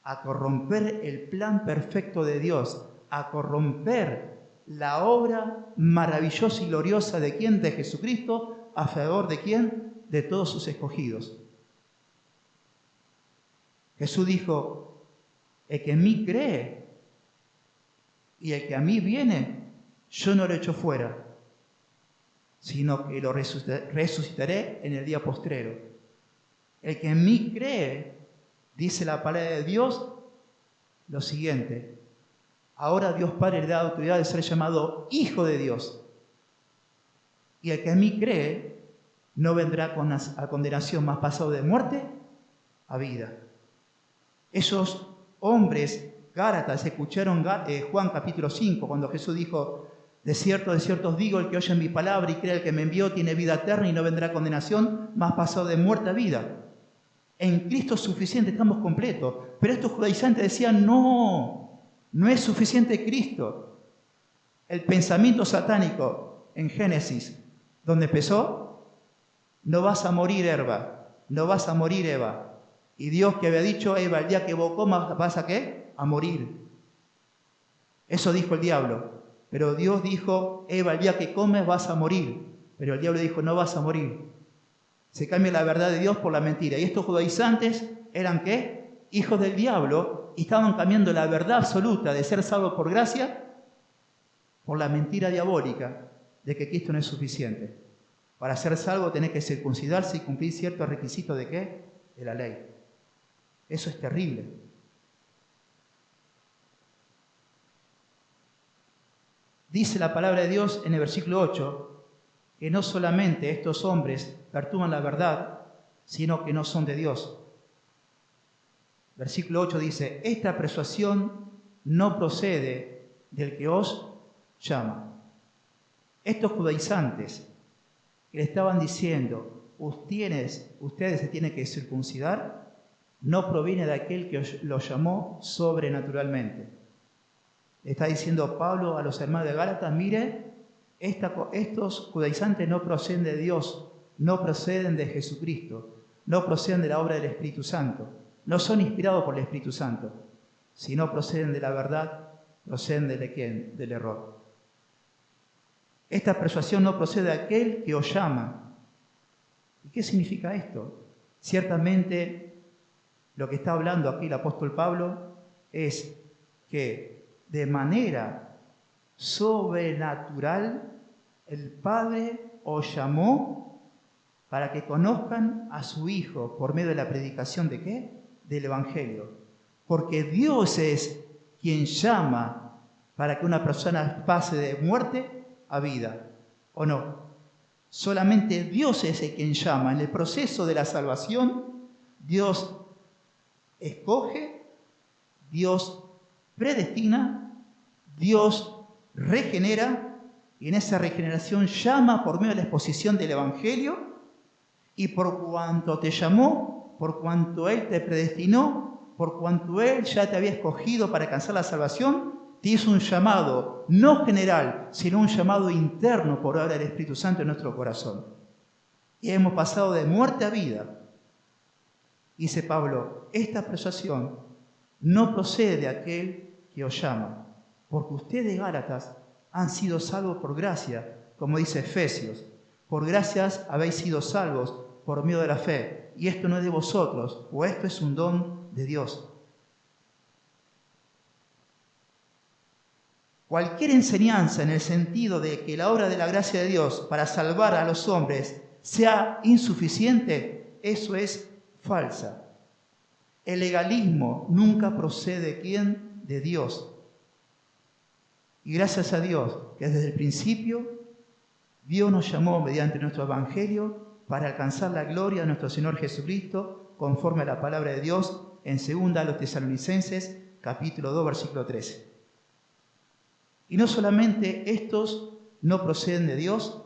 Speaker 1: A corromper el plan perfecto de Dios. A corromper la obra maravillosa y gloriosa de ¿quién? De Jesucristo, a favor de ¿quién? De todos sus escogidos. Jesús dijo, el que en mí cree y el que a mí viene, yo no lo echo fuera, sino que lo resucitaré en el día postrero. El que en mí cree, dice la palabra de Dios, lo siguiente, ahora Dios Padre le da autoridad de ser llamado Hijo de Dios. Y el que en mí cree no vendrá a condenación, mas pasado de muerte a vida. Esos hombres Gálatas escucharon Juan capítulo 5, cuando Jesús dijo: de cierto os digo, el que oye mi palabra y cree el que me envió tiene vida eterna y no vendrá a condenación, mas pasado de muerte a vida. En Cristo es suficiente, estamos completos. Pero estos judaizantes decían: no es suficiente Cristo. El pensamiento satánico en Génesis, donde empezó: no vas a morir, Eva, no vas a morir, Eva. Y Dios, que había dicho: Eva, el día que vos comas, ¿vas a qué? A morir. Eso dijo el diablo. Pero Dios dijo: Eva, el día que comes vas a morir. Pero el diablo dijo: no vas a morir. Se cambia la verdad de Dios por la mentira. Y estos judaizantes eran ¿qué? Hijos del diablo, y estaban cambiando la verdad absoluta de ser salvos por gracia por la mentira diabólica de que Cristo no es suficiente. Para ser salvo tenés que circuncidarse y cumplir ciertos requisitos ¿de qué? De la ley. Eso es terrible. Dice la palabra de Dios en el versículo 8 que no solamente estos hombres perturban la verdad, sino que no son de Dios. Versículo 8 dice: esta persuasión no procede del que os llama. Estos judaizantes que le estaban diciendo: ustedes se tienen que circuncidar, no proviene de aquel que los llamó sobrenaturalmente. Está diciendo Pablo a los hermanos de Gálatas: mire, estos judaizantes no proceden de Dios, no proceden de Jesucristo, no proceden de la obra del Espíritu Santo, no son inspirados por el Espíritu Santo, sino proceden de la verdad, proceden ¿de quién? Del error. Esta persuasión no procede de aquel que os llama. ¿Y qué significa esto? Ciertamente, lo que está hablando aquí el apóstol Pablo es que de manera sobrenatural el Padre os llamó para que conozcan a su Hijo por medio de la predicación ¿de qué? Del Evangelio. Porque Dios es quien llama para que una persona pase de muerte a vida, ¿o no? Solamente Dios es el quien llama. En el proceso de la salvación, Dios escoge, Dios predestina, Dios regenera, y en esa regeneración llama por medio de la exposición del Evangelio, y por cuanto te llamó, por cuanto Él te predestinó, por cuanto Él ya te había escogido para alcanzar la salvación, te hizo un llamado, no general, sino un llamado interno por obra del Espíritu Santo en nuestro corazón. Y hemos pasado de muerte a vida. Dice Pablo: esta persuasión no procede de aquel que os llama, porque ustedes, Gálatas, han sido salvos por gracia, como dice Efesios. Por gracias habéis sido salvos por medio de la fe, y esto no es de vosotros, o esto es un don de Dios. Cualquier enseñanza en el sentido de que la obra de la gracia de Dios para salvar a los hombres sea insuficiente, eso es falsa. El legalismo nunca procede ¿de quién? De Dios. Y gracias a Dios que desde el principio Dios nos llamó mediante nuestro Evangelio para alcanzar la gloria de nuestro Señor Jesucristo, conforme a la palabra de Dios en 2 a los Tesalonicenses, capítulo 2, versículo 13. Y no solamente estos no proceden de Dios,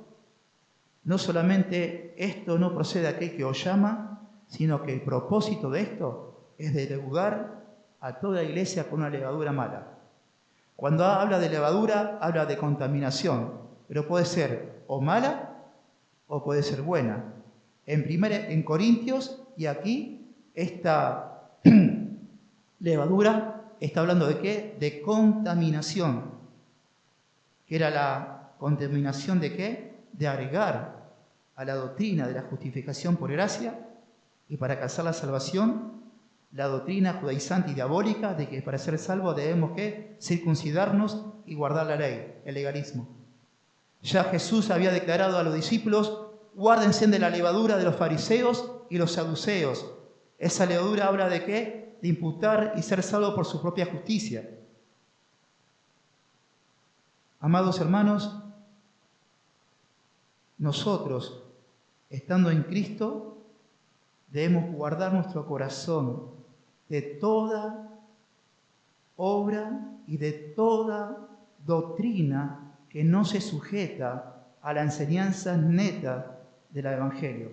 Speaker 1: no solamente esto no procede de aquel que os llama, sino que el propósito de esto es de leudar a toda iglesia con una levadura mala. Cuando habla de levadura, habla de contaminación, pero puede ser o mala o puede ser buena. En Corintios, y aquí, esta levadura está hablando ¿de qué? De contaminación. Que era la contaminación ¿de qué? De agregar a la doctrina de la justificación por gracia y para alcanzar la salvación, la doctrina judaizante y diabólica de que para ser salvos debemos ¿qué? Circuncidarnos y guardar la ley, el legalismo. Ya Jesús había declarado a los discípulos: guárdense de la levadura de los fariseos y los saduceos. Esa levadura habla ¿de qué? De imputar y ser salvo por su propia justicia. Amados hermanos, nosotros, estando en Cristo, debemos guardar nuestro corazón de toda obra y de toda doctrina que no se sujeta a la enseñanza neta del Evangelio.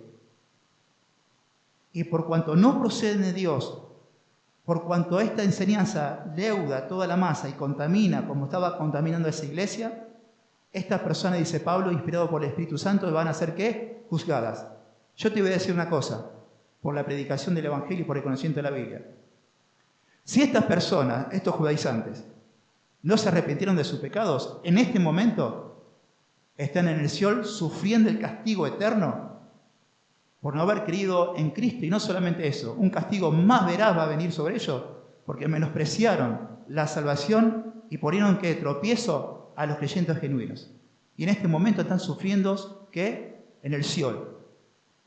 Speaker 1: Y por cuanto no proceden de Dios, por cuanto esta enseñanza leuda toda la masa y contamina, como estaba contaminando esa iglesia, estas personas, dice Pablo, inspirado por el Espíritu Santo, van a ser ¿qué? Juzgadas. Yo te voy a decir una cosa, por la predicación del Evangelio y por el conocimiento de la Biblia. Si estas personas, estos judaizantes, no se arrepintieron de sus pecados, en este momento están en el Seol sufriendo el castigo eterno por no haber creído en Cristo. Y no solamente eso, un castigo más veraz va a venir sobre ellos porque menospreciaron la salvación y ponieron que tropiezo a los creyentes genuinos. Y en este momento están sufriendo ¿qué? En el Seol.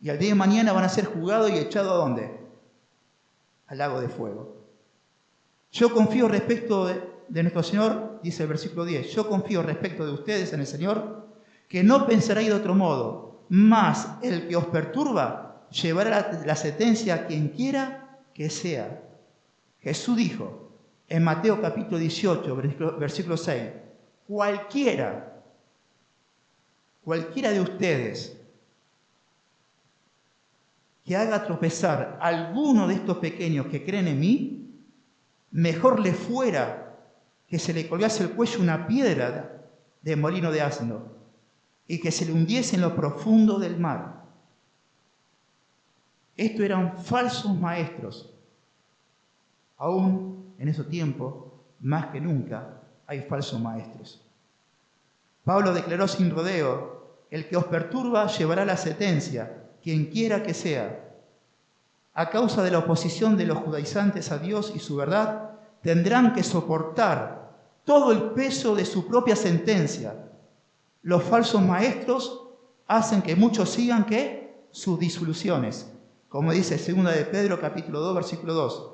Speaker 1: Y al día de mañana van a ser juzgados y echados ¿a dónde? Al lago de fuego. Yo confío respecto de nuestro Señor, dice el versículo 10, yo confío respecto de ustedes en el Señor, que no pensaréis de otro modo, mas el que os perturba llevará la sentencia a quien quiera que sea. Jesús dijo en Mateo capítulo 18, versículo 6, cualquiera de ustedes que haga tropezar a alguno de estos pequeños que creen en mí, mejor le fuera que se le colgase el cuello una piedra de molino de asno y que se le hundiese en lo profundo del mar. Estos eran falsos maestros. Aún en esos tiempos, más que nunca, hay falsos maestros. Pablo declaró sin rodeo, el que os perturba llevará la sentencia, quien quiera que sea. A causa de la oposición de los judaizantes a Dios y su verdad, tendrán que soportar todo el peso de su propia sentencia. Los falsos maestros hacen que muchos sigan ¿qué? Sus disoluciones. Como dice 2 de Pedro capítulo 2, versículo 2.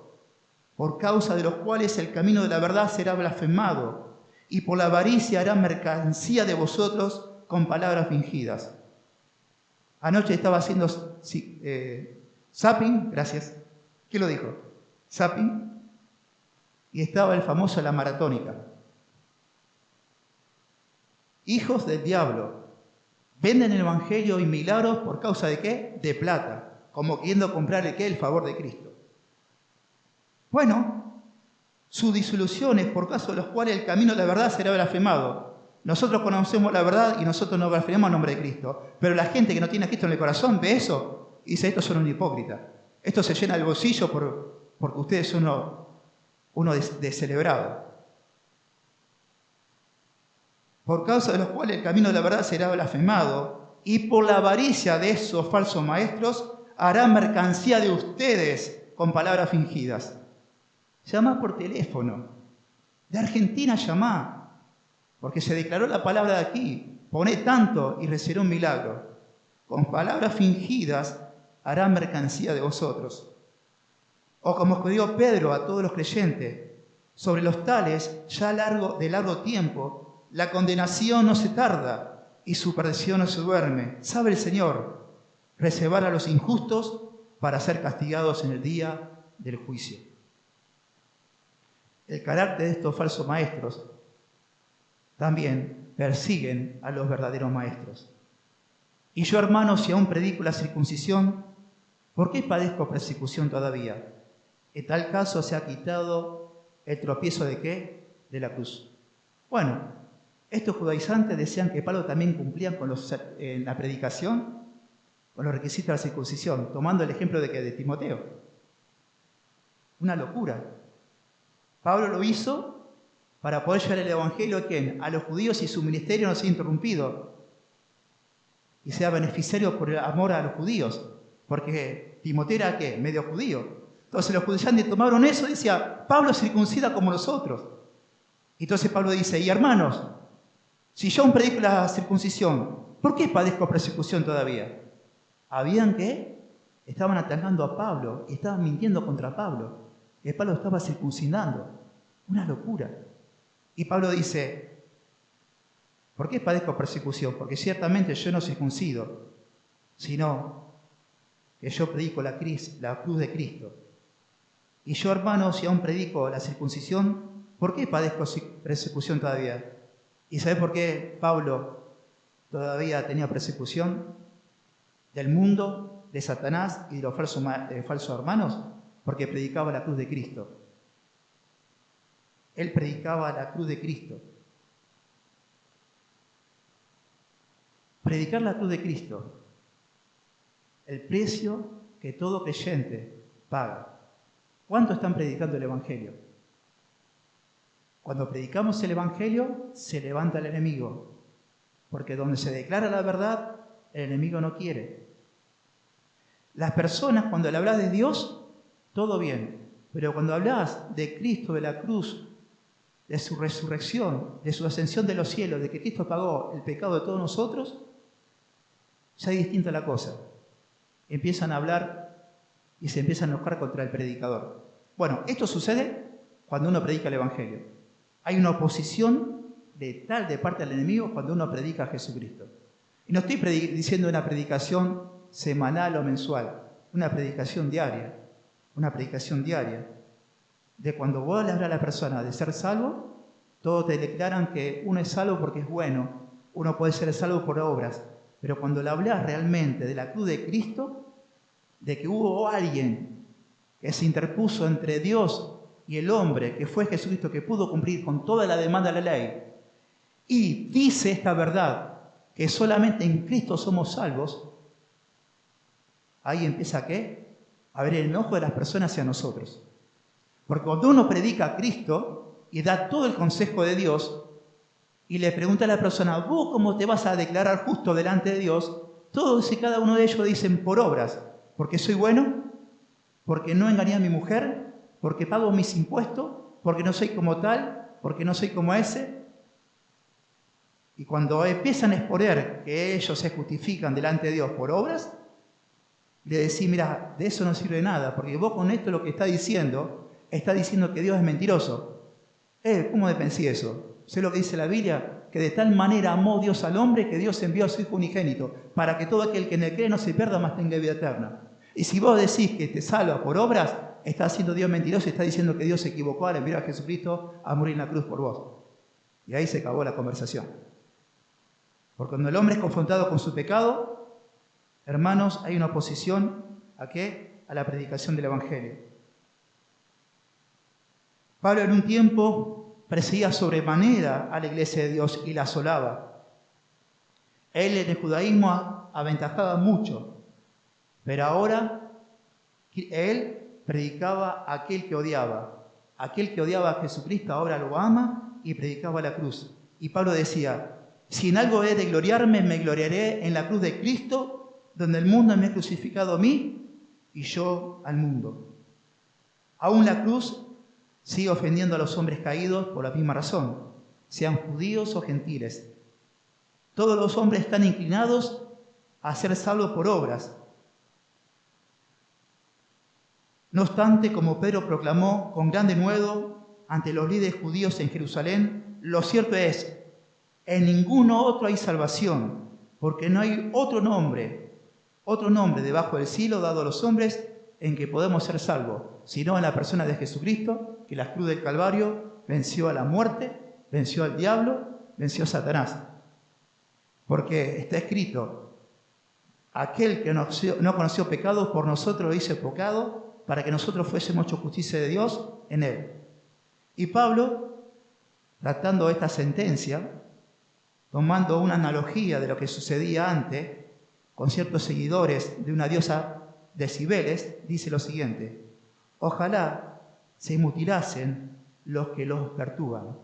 Speaker 1: Por causa de los cuales el camino de la verdad será blasfemado, y por la avaricia hará mercancía de vosotros con palabras fingidas. Anoche estaba haciendo zapping, gracias. ¿Qué lo dijo? Zapping. Y estaba el famoso La Maratónica. Hijos del diablo. Venden el evangelio y milagros por causa de ¿qué? De plata. Como queriendo comprar el ¿qué? El favor de Cristo. Bueno, sus disoluciones por causa de los cuales el camino de la verdad será blasfemado. Nosotros conocemos la verdad y nosotros no blasfemamos en nombre de Cristo. Pero la gente que no tiene a Cristo en el corazón ve eso y dice, estos son un hipócrita. Esto se llena el bolsillo porque ustedes son uno descelebrado. Por causa de los cuales el camino de la verdad será blasfemado y por la avaricia de esos falsos maestros harán mercancía de ustedes con palabras fingidas. Llamá por teléfono. De Argentina llamá. Porque se declaró la palabra de aquí. Poné tanto y recibiré un milagro. Con palabras fingidas harán mercancía de vosotros. O como escribió Pedro a todos los creyentes, sobre los tales ya de largo tiempo, la condenación no se tarda y su perdición no se duerme. Sabe el Señor reservar a los injustos para ser castigados en el día del juicio. El carácter de estos falsos maestros también persiguen a los verdaderos maestros. Y yo, hermanos, si aún predico la circuncisión, ¿por qué padezco persecución todavía? En tal caso se ha quitado el tropiezo ¿de qué? De la cruz. Bueno, estos judaizantes decían que Pablo también cumplía en la predicación con los requisitos de la circuncisión, tomando el ejemplo de Timoteo. Una locura. Pablo lo hizo para poder llevar el evangelio ¿a quién? A los judíos y su ministerio no sea interrumpido y sea beneficiario por el amor a los judíos, porque Timoteo era ¿qué? Medio judío. Entonces los judaizantes tomaron eso y decían, Pablo circuncida como nosotros. Entonces Pablo dice, y hermanos, si yo aún predico la circuncisión, ¿por qué padezco persecución todavía? Habían que estaban atacando a Pablo y estaban mintiendo contra Pablo. Que Pablo estaba circuncidando. Una locura. Y Pablo dice, ¿Por qué padezco persecución? Porque ciertamente yo no circuncido, sino que yo predico la cruz de Cristo. Y yo, hermanos, si aún predico la circuncisión, ¿por qué padezco persecución todavía? ¿Y sabés por qué Pablo todavía tenía persecución? Del mundo, de Satanás y de los falsos hermanos, porque predicaba la cruz de Cristo. Él predicaba la cruz de Cristo. Predicar la cruz de Cristo, el precio que todo creyente paga. ¿Cuánto están predicando el Evangelio? Cuando predicamos el Evangelio, se levanta el enemigo, porque donde se declara la verdad, el enemigo no quiere. Las personas, cuando le hablas de Dios, todo bien, pero cuando hablas de Cristo, de la cruz, de su resurrección, de su ascensión de los cielos, de que Cristo pagó el pecado de todos nosotros, ya es distinta la cosa. Empiezan a hablar y se empiezan a enojar contra el predicador. Bueno, esto sucede cuando uno predica el Evangelio. Hay una oposición de parte del enemigo cuando uno predica a Jesucristo. Y no estoy diciendo una predicación semanal o mensual, una predicación diaria. Una predicación diaria. De cuando vos le hablas a la persona de ser salvo, todos te declaran que uno es salvo porque es bueno, uno puede ser salvo por obras. Pero cuando le hablas realmente de la cruz de Cristo, de que hubo alguien que se interpuso entre Dios y el hombre, que fue Jesucristo, que pudo cumplir con toda la demanda de la ley, y dice esta verdad, que solamente en Cristo somos salvos, ahí empieza ¿qué? A ver el enojo de las personas hacia nosotros. Porque cuando uno predica a Cristo y da todo el consejo de Dios, y le pregunta a la persona, ¿vos cómo te vas a declarar justo delante de Dios? Todos y cada uno de ellos dicen por obras, porque soy bueno, porque no engañé a mi mujer, porque pago mis impuestos, porque no soy como tal, porque no soy como ese. Y cuando empiezan a exponer que ellos se justifican delante de Dios por obras, le decís, mira, de eso no sirve nada, porque vos con esto lo que está diciendo que Dios es mentiroso. ¿Cómo pensé eso? ¿Sé lo que dice la Biblia? Que de tal manera amó Dios al hombre que Dios envió a su Hijo unigénito, para que todo aquel que en él cree no se pierda, mas tenga vida eterna. Y si vos decís que te salva por obras, está haciendo Dios mentiroso y está diciendo que Dios se equivocó al enviar a Jesucristo a morir en la cruz por vos. Y ahí se acabó la conversación. Porque cuando el hombre es confrontado con su pecado, hermanos, hay una oposición ¿a qué? A la predicación del Evangelio. Pablo en un tiempo perseguía sobremanera a la iglesia de Dios y la asolaba. Él en el judaísmo aventajaba mucho, pero ahora él predicaba a aquel que odiaba. Aquel que odiaba a Jesucristo ahora lo ama y predicaba la cruz. Y Pablo decía, si en algo he de gloriarme, me gloriaré en la cruz de Cristo, donde el mundo me ha crucificado a mí y yo al mundo. Aún la cruz sigue ofendiendo a los hombres caídos por la misma razón, sean judíos o gentiles. Todos los hombres están inclinados a ser salvos por obras. No obstante, como Pedro proclamó con gran denuedo ante los líderes judíos en Jerusalén, lo cierto es, en ninguno otro hay salvación, porque no hay otro nombre debajo del cielo dado a los hombres en que podemos ser salvos, sino en la persona de Jesucristo, que la cruz del Calvario venció a la muerte, venció al diablo, venció a Satanás. Porque está escrito, aquel que no conoció pecado por nosotros lo hizo pecado, para que nosotros fuésemos hecho justicia de Dios en él. Y Pablo, tratando esta sentencia, tomando una analogía de lo que sucedía antes, con ciertos seguidores de una diosa de Cibeles, dice lo siguiente, ojalá se mutilasen los que los perturban.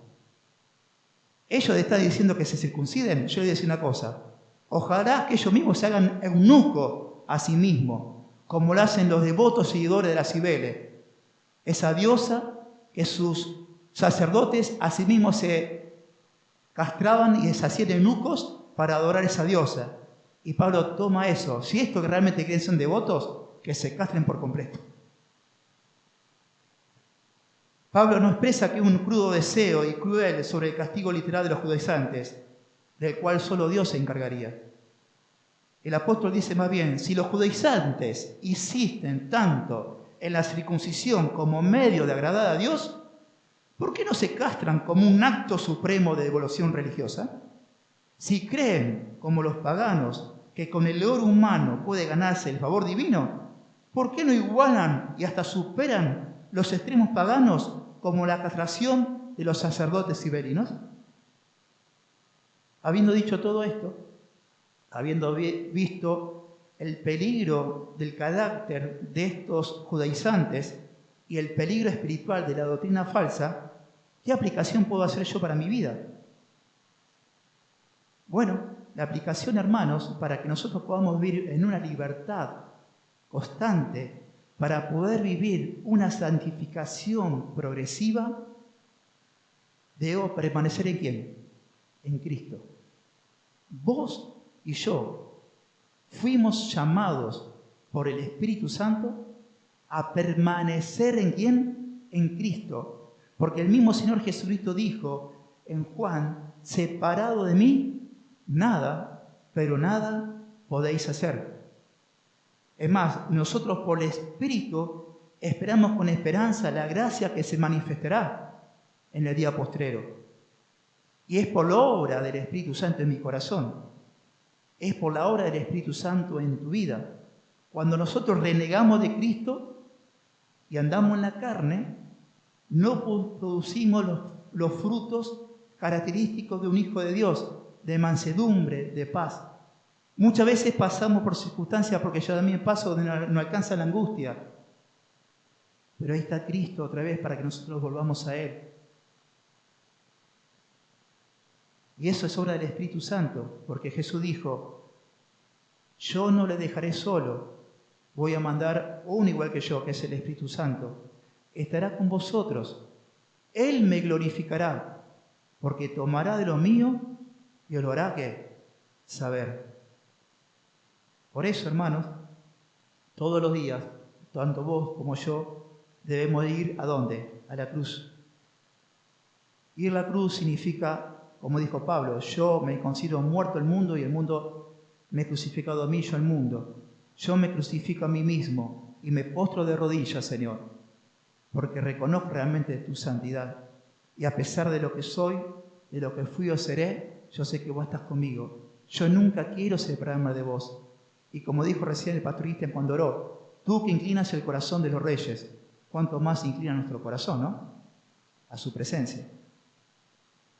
Speaker 1: Ellos están diciendo que se circunciden, yo les decía una cosa, ojalá que ellos mismos se hagan eunuco a sí mismos, como lo hacen los devotos seguidores de la Cibeles, esa diosa que sus sacerdotes a sí mismos se castraban y deshacían eunucos para adorar a esa diosa. Y Pablo toma eso, si esto que realmente creen son devotos, que se castren por completo. Pablo no expresa que un crudo deseo y cruel sobre el castigo literal de los judaizantes, del cual solo Dios se encargaría. El apóstol dice más bien, si los judaizantes insisten tanto en la circuncisión como medio de agradar a Dios, ¿por qué no se castran como un acto supremo de devoción religiosa? Si creen, como los paganos, que con el oro humano puede ganarse el favor divino, ¿por qué no igualan y hasta superan los extremos paganos como la castración de los sacerdotes siberinos? Habiendo dicho todo esto, habiendo visto el peligro del carácter de estos judaizantes y el peligro espiritual de la doctrina falsa, ¿qué aplicación puedo hacer yo para mi vida? Bueno, la aplicación, hermanos, para que nosotros podamos vivir en una libertad constante, para poder vivir una santificación progresiva, debo permanecer ¿en quién? En Cristo. Vos y yo fuimos llamados por el Espíritu Santo a permanecer ¿en quién? En Cristo. Porque el mismo Señor Jesucristo dijo en Juan, separado de mí, nada, pero nada podéis hacer. Es más, nosotros por el Espíritu esperamos con esperanza la gracia que se manifestará en el día postrero. Y es por la obra del Espíritu Santo en mi corazón. Es por la obra del Espíritu Santo en tu vida. Cuando nosotros renegamos de Cristo y andamos en la carne, no producimos los frutos característicos de un hijo de Dios, de mansedumbre, de paz. Muchas veces pasamos por circunstancias, porque yo también paso donde no alcanza la angustia. Pero ahí está Cristo otra vez para que nosotros volvamos a Él. Y eso es obra del Espíritu Santo, porque Jesús dijo, yo no le dejaré solo, voy a mandar uno igual que yo, que es el Espíritu Santo. Estará con vosotros. Él me glorificará, porque tomará de lo mío y os lo hará ¿qué? Saber. Por eso, hermanos, todos los días, tanto vos como yo, debemos ir ¿a dónde? A la cruz. Ir a la cruz significa, como dijo Pablo, yo me considero muerto al mundo y el mundo me ha crucificado a mí, yo al mundo. Yo me crucifico a mí mismo y me postro de rodillas, Señor, porque reconozco realmente tu santidad. Y a pesar de lo que soy, de lo que fui o seré, yo sé que vos estás conmigo. Yo nunca quiero separarme de vos. Y como dijo recién el pastor Cristian cuando oró, tú que inclinas el corazón de los reyes, cuánto más inclina nuestro corazón, ¿no? A su presencia.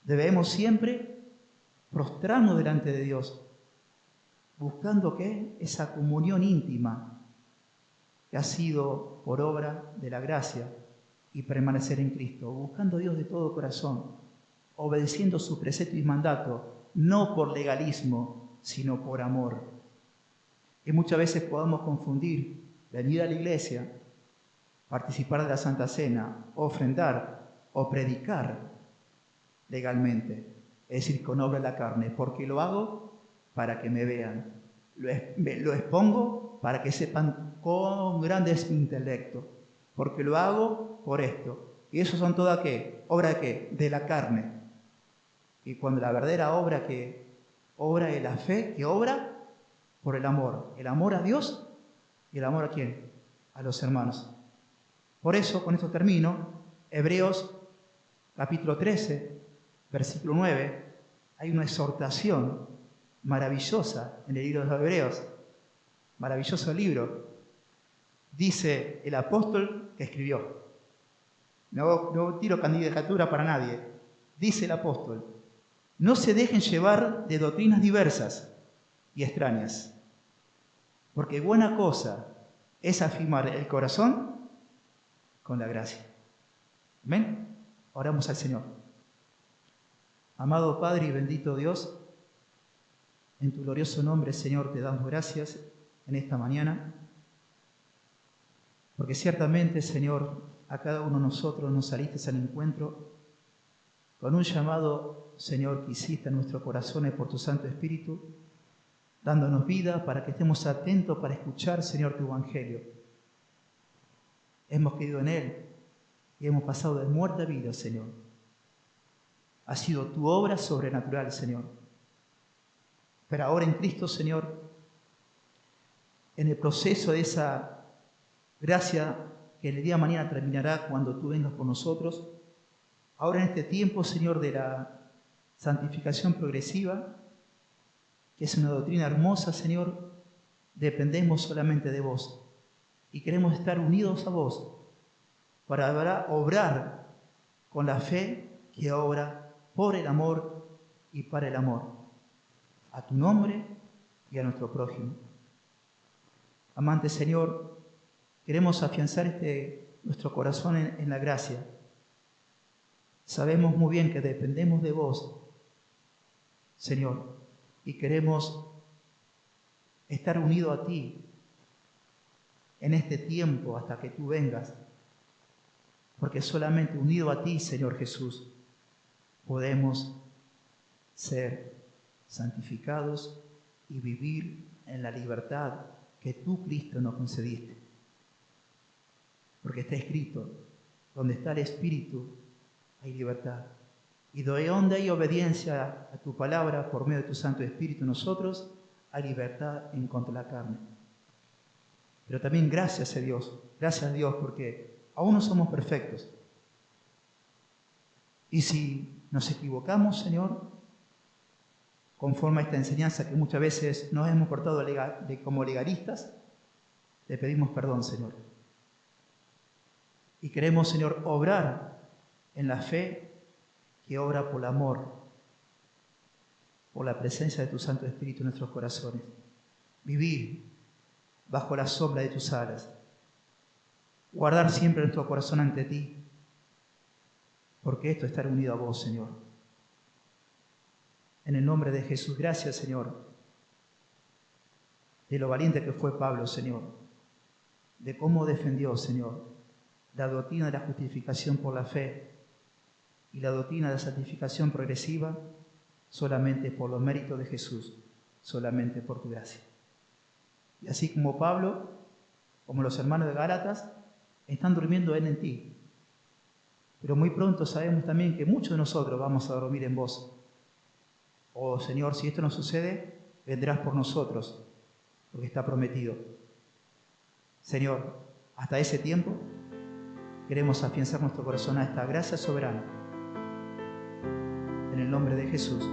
Speaker 1: Debemos siempre prostrarnos delante de Dios, buscando ¿qué? Esa comunión íntima que ha sido por obra de la gracia y permanecer en Cristo, buscando a Dios de todo corazón, obedeciendo su precepto y mandato, no por legalismo, sino por amor. Y muchas veces podamos confundir venir a la iglesia, participar de la Santa Cena, ofrendar o predicar legalmente, es decir, con obra de la carne, porque lo hago para que me vean, lo expongo para que sepan cuán grande es mi intelecto, porque lo hago por esto. Y eso son todas ¿qué? ¿Obra de qué? De la carne. Y cuando la verdadera obra que obra es la fe, que obra por el amor a Dios y el amor ¿a quién? A los hermanos. Por eso, con esto termino, Hebreos capítulo 13, versículo 9, hay una exhortación maravillosa en el libro de los Hebreos, maravilloso libro. Dice el apóstol que escribió, no tiro candidatura para nadie, dice el apóstol, no se dejen llevar de doctrinas diversas y extrañas, porque buena cosa es afirmar el corazón con la gracia. Amén. Oramos al Señor. Amado Padre y bendito Dios, en tu glorioso nombre, Señor, te damos gracias en esta mañana, porque ciertamente, Señor, a cada uno de nosotros nos saliste al encuentro con un llamado, Señor, que hiciste en nuestros corazones por tu Santo Espíritu, dándonos vida para que estemos atentos para escuchar, Señor, tu Evangelio. Hemos creído en Él y hemos pasado de muerte a vida, Señor. Ha sido tu obra sobrenatural, Señor. Pero ahora en Cristo, Señor, en el proceso de esa gracia que el día de mañana terminará cuando tú vengas por nosotros, ahora en este tiempo, Señor, de la santificación progresiva, que es una doctrina hermosa, Señor, dependemos solamente de vos y queremos estar unidos a vos para obrar con la fe que obra por el amor y para el amor, a tu nombre y a nuestro prójimo. Amante Señor, queremos afianzar nuestro corazón en la gracia. Sabemos muy bien que dependemos de vos, Señor, y queremos estar unidos a ti en este tiempo hasta que tú vengas, porque solamente unido a ti, Señor Jesús, podemos ser santificados y vivir en la libertad que tú, Cristo, nos concediste. Porque está escrito, donde está el Espíritu, hay libertad. Y donde hay obediencia a tu palabra por medio de tu Santo Espíritu, nosotros hay libertad en contra de la carne. Pero también gracias a Dios, porque aún no somos perfectos. Y si nos equivocamos, Señor, conforme a esta enseñanza que muchas veces nos hemos portado como legalistas, te pedimos perdón, Señor. Y queremos, Señor, obrar en la fe que obra por el amor, por la presencia de tu Santo Espíritu en nuestros corazones. Vivir bajo la sombra de tus alas. Guardar siempre nuestro corazón ante ti, porque esto es estar unido a vos, Señor. En el nombre de Jesús, gracias, Señor, de lo valiente que fue Pablo, Señor, de cómo defendió, Señor, la doctrina de la justificación por la fe y la doctrina de la santificación progresiva solamente por los méritos de Jesús, solamente por tu gracia. Y así como Pablo, como los hermanos de Gálatas, están durmiendo en ti. Pero muy pronto sabemos también que muchos de nosotros vamos a dormir en vos. Oh Señor, si esto no sucede, vendrás por nosotros, porque está prometido. Señor, hasta ese tiempo queremos afianzar nuestro corazón a esta gracia soberana. En el nombre de Jesús.